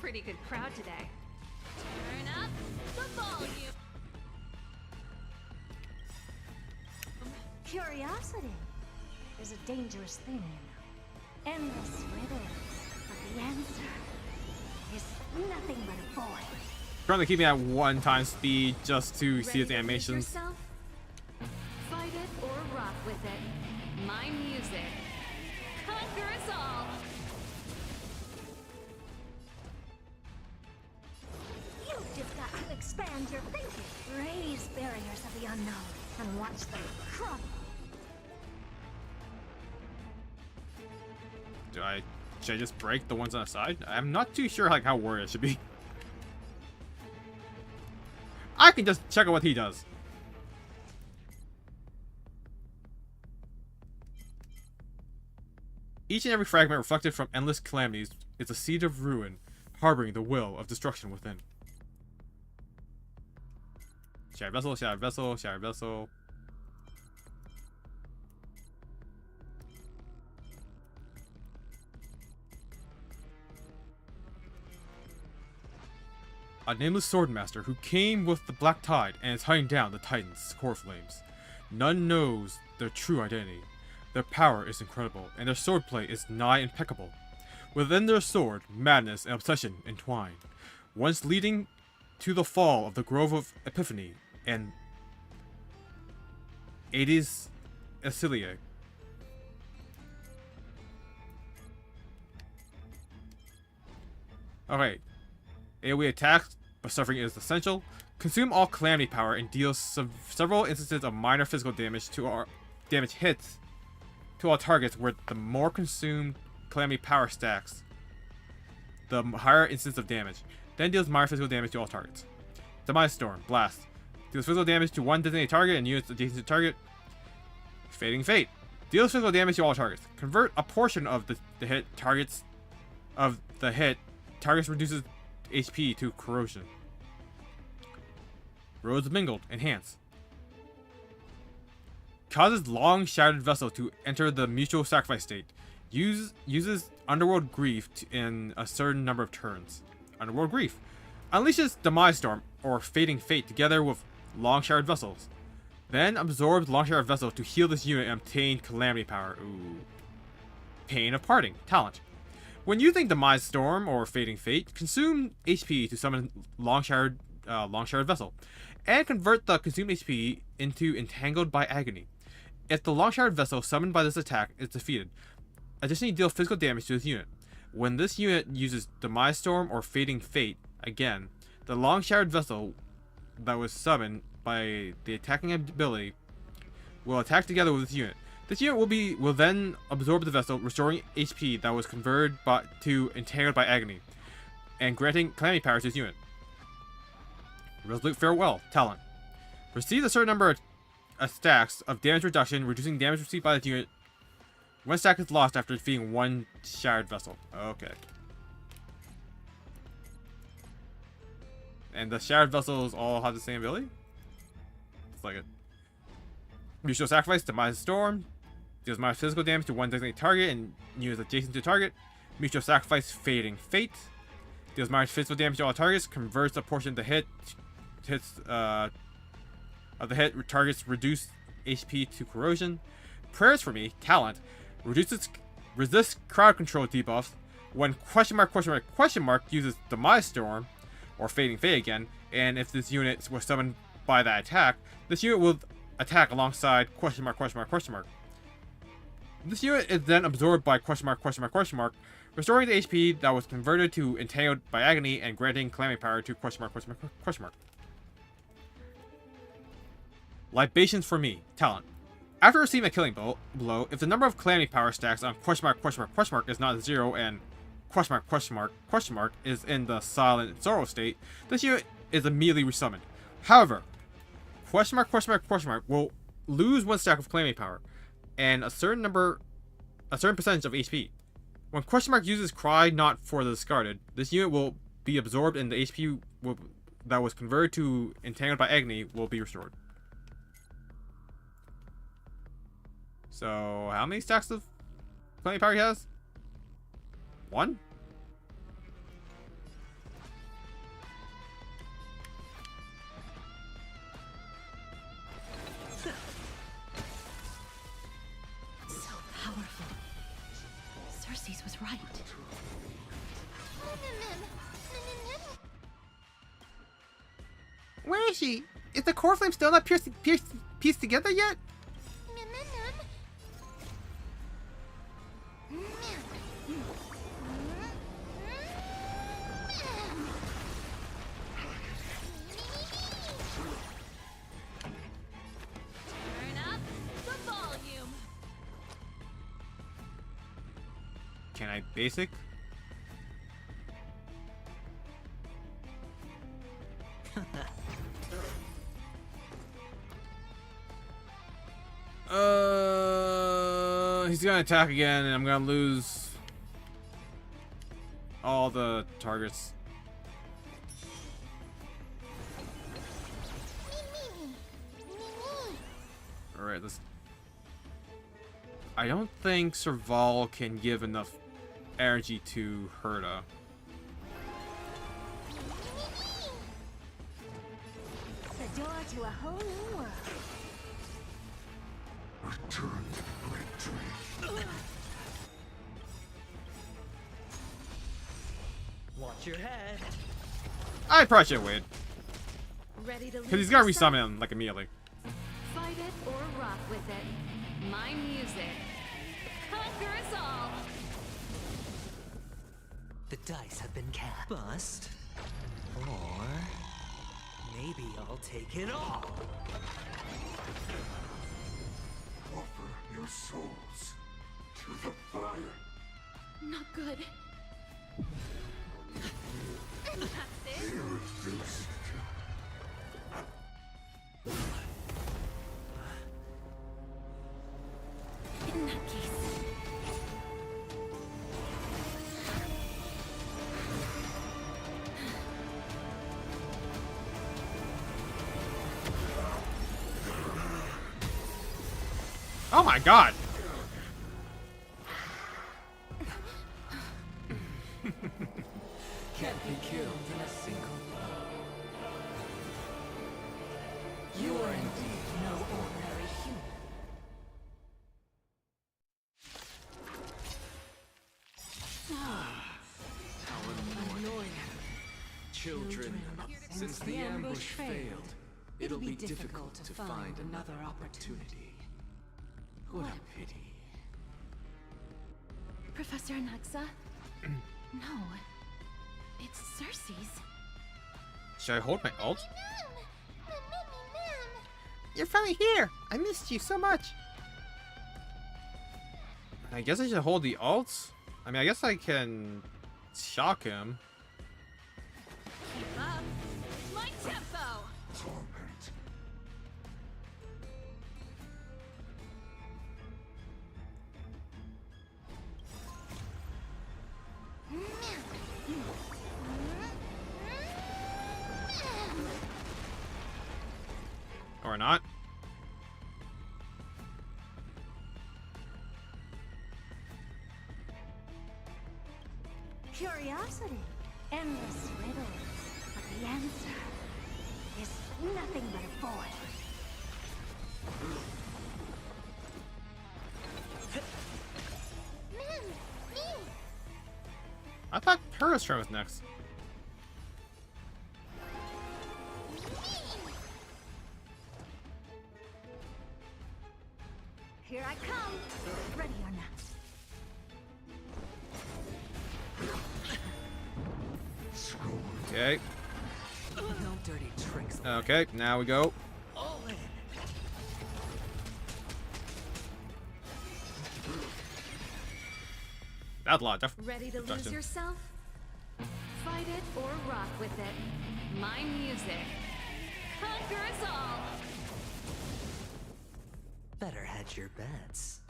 Pretty good crowd today. Turn up the volume. Curiosity is a dangerous thing. Endless riddles, but the answer is nothing but a void. Currently keeping at 1x speed just to see its Ready to lose animations. yourself? Fight it or rock with it. My music. Conquer us all. You've just got to expand your thinking, raise barriers of the unknown, and watch them crumble. Should I just break the ones on the side? I'm not too sure like how worried I should be. I can just check out what he does. Each and every fragment reflected from endless calamities is a seed of ruin, harboring the will of destruction within. Shattered vessel, shattered vessel, shattered vessel. A nameless swordmaster who came with the black tide and is hunting down the Titans' core flames. None knows their true identity. Their power is incredible, and their swordplay is nigh impeccable. Within their sword, madness and obsession entwine, once leading to the fall of the Grove of Epiphany and Aedes Aciliae. Okay. AoE attacks, but suffering is essential. Consume all calamity power and deal several instances of minor physical damage to our damage hits to all targets where the more consumed calamity power stacks, the higher instance of damage. Then deals minor physical damage to all targets. Demise Storm, Blast. Deals physical damage to one designated target and units adjacent to target. Fading Fate. Deals physical damage to all targets. Convert a portion of the hit targets of the hit. Targets reduces HP to corrosion. Roads Mingled, Enhance. Causes long shattered vessel to enter the mutual sacrifice state. Uses Underworld Grief in a certain number of turns. Underworld Grief. Unleashes Demise Storm or Fading Fate together with long shattered vessels. Then absorbs long shattered vessel to heal this unit and obtain calamity power. Ooh. Pain of Parting, Talent. When using Demise Storm or Fading Fate, consume HP to summon long shattered vessel, and convert the consumed HP into Entangled by Agony. If the long shattered vessel summoned by this attack is defeated, additionally deal physical damage to this unit. When this unit uses Demise Storm or Fading Fate again, the long shattered vessel that was summoned by the attacking ability will attack together with this unit. This unit will then absorb the vessel, restoring HP that was converted to Entangled by Agony, and granting calamity power to this unit. Resolute Farewell, Talent. Receive a certain number of stacks of damage reduction, reducing damage received by the unit. One stack is lost after defeating one shattered vessel. Okay. And the shattered vessels all have the same ability? Looks like it. Mutual Sacrifice, Demise Storm. Deals minus physical damage to one designated target and units adjacent to target. Mutual Sacrifice, Fading Fate. Deals minus physical damage to all targets. Converts a portion of the hits of the hit targets reduce HP to corrosion. Prayers for Me, Talent. Resists crowd control debuffs when question mark uses Demise Storm or Fading Fate again, and if this unit was summoned by that attack, this unit will attack alongside question mark. This unit is then absorbed by question mark, restoring the HP that was converted to Entangled by Agony and granting calamity power to question mark. Libations for Me, Talent. After receiving a killing blow, if the number of calamity power stacks on question mark is not 0 and question mark is in the silent sorrow state, this unit is immediately resummoned. However, question mark will lose one stack of calamity power and a certain percentage of HP. When question mark uses Cry Not for the Discarded, this unit will be absorbed and the HP that was converted to Entangled by Agony will be restored. So, how many stacks of calamity power he has? 1? So powerful. Cersei's was right. Where is she? Is the core flame still not pieced together yet? Can I basic? He's gonna attack again, and I'm gonna lose all the targets. Alright, let's... I don't think Serval can give enough energy to Herta. The door to a whole new world. Return to the great tree. Watch your head. I probably should wait. Ready to Because he's gonna resummon him, like, immediately. Fight it or rock with it. My music. Conquer us all. The dice have been cast. Bust. Or maybe I'll take it all. Offer your souls to the fire. Not good. That's it. They refuse In that case. Oh my god! Can't be killed in a single blow. You are indeed no ordinary human. How annoying. Children, since the ambush failed, it'll be difficult to find another opportunity. What a pity. Professor Anaxa? No. It's Cersei's. Should I hold my ult? You're finally here! I missed you so much! I guess I should hold the ult? I mean, I guess I can shock him. Keep up. My tempo. torment. Or not. Curiosity. Endless riddles. But the answer is nothing but a void. I thought Hera's turn was next. Here I come. Ready or not. Okay. No dirty tricks. Okay, now we go. All in. That's a lot of def- Ready to lose protection. yourself? Fight it or rock with it. My music. Conquer us all. Better hedge your bets.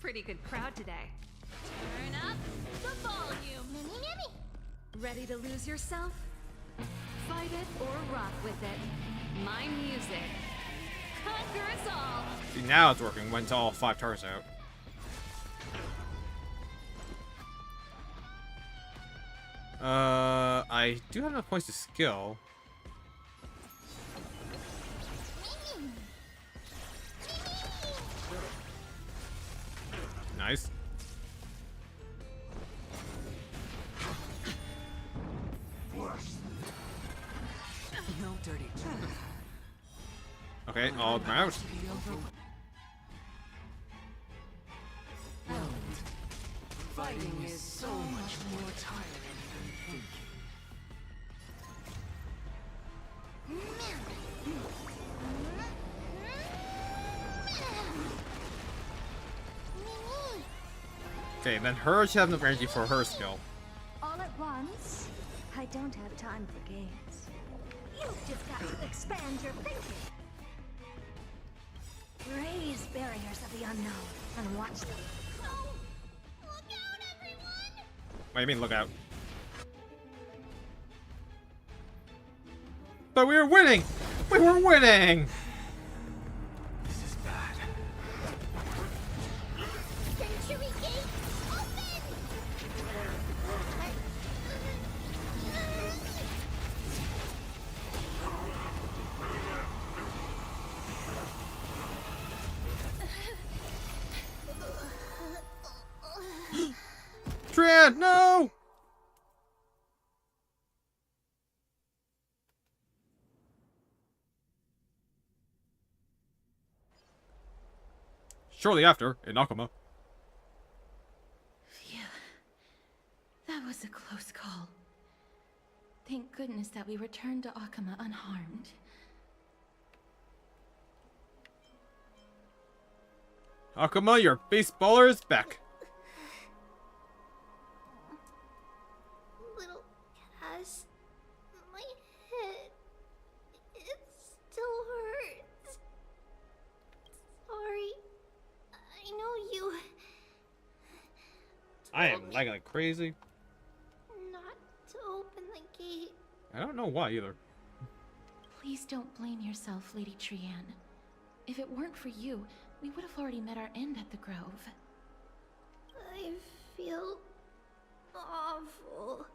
Pretty good crowd today. Turn up the volume. Ready to lose yourself? Fight it or rock with it. My music. Conquer us all. See, now it's working when it's all 5 turrets out. I do have enough points to skill. Nice. No dirty tricks. Okay, all out. Fighting is so much more tiring than thinking. Okay, then her should have enough energy for her skill. All at once? I don't have time for games. You've just got to expand your thinking. Raise barriers of the unknown and watch them. What do you mean, look out? But we were winning! We were winning! This is bad. Century Gate, open! Tran, no! Shortly after, in Akuma. Phew. goodness that we returned to Akama unharmed. Akuma, your baseballer is back. Little Cass, my head, it still hurts. Sorry, I know you. I am lagging like crazy. Not to open the gate. I don't know why either. Please don't blame yourself, Lady Trianne. If it weren't for you, we would have already met our end at the Grove. I feel awful.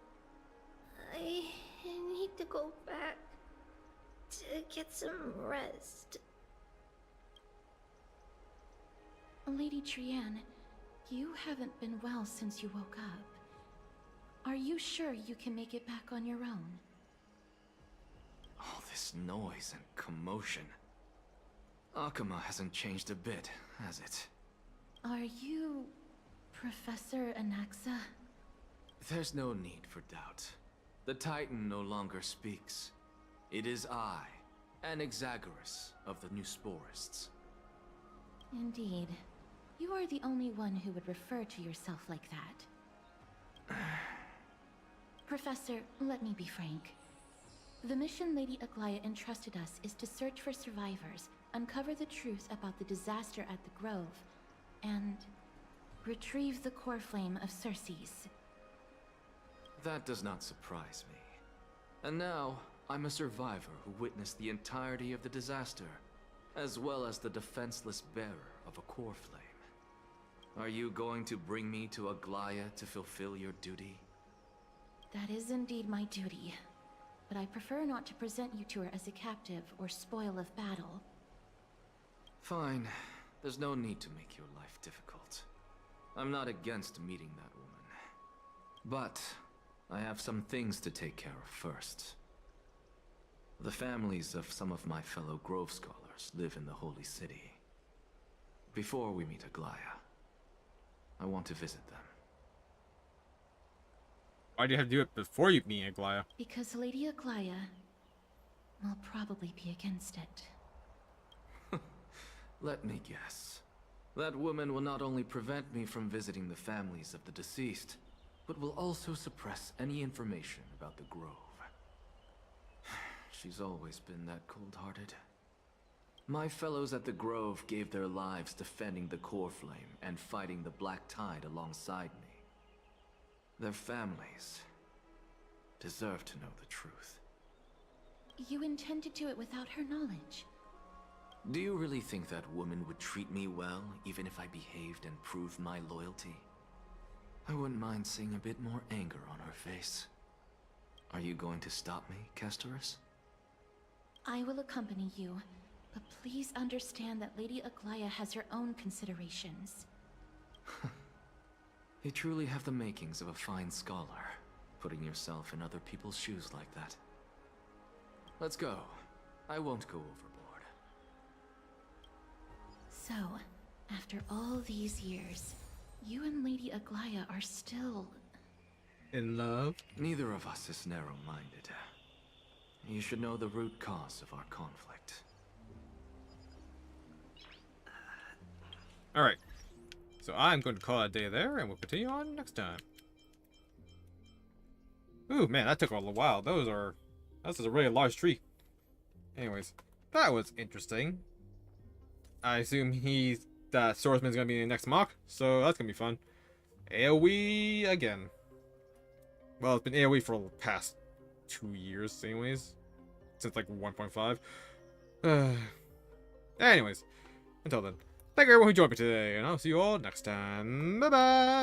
I need to go back to get some rest. Lady Trianne, you haven't been well since you woke up. Are you sure you can make it back on your own? All this noise and commotion. Akuma hasn't changed a bit, has it? Are you Professor Anaxa? There's no need for doubt. The Titan no longer speaks. It is I, Anaxagoras of the New Sporists. Indeed. You are the only one who would refer to yourself like that. Professor, let me be frank. The mission Lady Aglaya entrusted us is to search for survivors, uncover the truth about the disaster at the Grove, and retrieve the core flame of Circes. That does not surprise me. And now, I'm a survivor who witnessed the entirety of the disaster, as well as the defenseless bearer of a core flame. Are you going to bring me to Aglaya to fulfill your duty? That is indeed my duty, but I prefer not to present you to her as a captive or spoil of battle. Fine. There's no need to make your life difficult. I'm not against meeting that woman. But I have some things to take care of first. The families of some of my fellow Grove Scholars live in the Holy City. Before we meet Aglaya, I want to visit them. Why do you have to do it before you meet Aglaya? Because Lady Aglaya will probably be against it. Let me guess. That woman will not only prevent me from visiting the families of the deceased, but will also suppress any information about the Grove. She's always been that cold-hearted. My fellows at the Grove gave their lives defending the core flame and fighting the Black Tide alongside me. Their families deserve to know the truth. You intend to do it without her knowledge? Do you really think that woman would treat me well, even if I behaved and proved my loyalty? I wouldn't mind seeing a bit more anger on her face. Are you going to stop me, Castorus? I will accompany you, but please understand that Lady Aglaya has her own considerations. You truly have the makings of a fine scholar, putting yourself in other people's shoes like that. Let's go. I won't go overboard. So, after all these years, you and Lady Aglaya are still... in love? Neither of us is narrow-minded. You should know the root cause of our conflict. Alright. So I'm going to call it a day there, and we'll continue on next time. Ooh, man, that took a little while. That's a really large tree. Anyways, that was interesting. I assume that swordsman's gonna be in the next mock, so that's gonna be fun. AoE again. Well, it's been AoE for the past 2 years, anyways. Since like 1.5. Anyways, until then. Thank you everyone who joined me today, and I'll see you all next time. Bye-bye!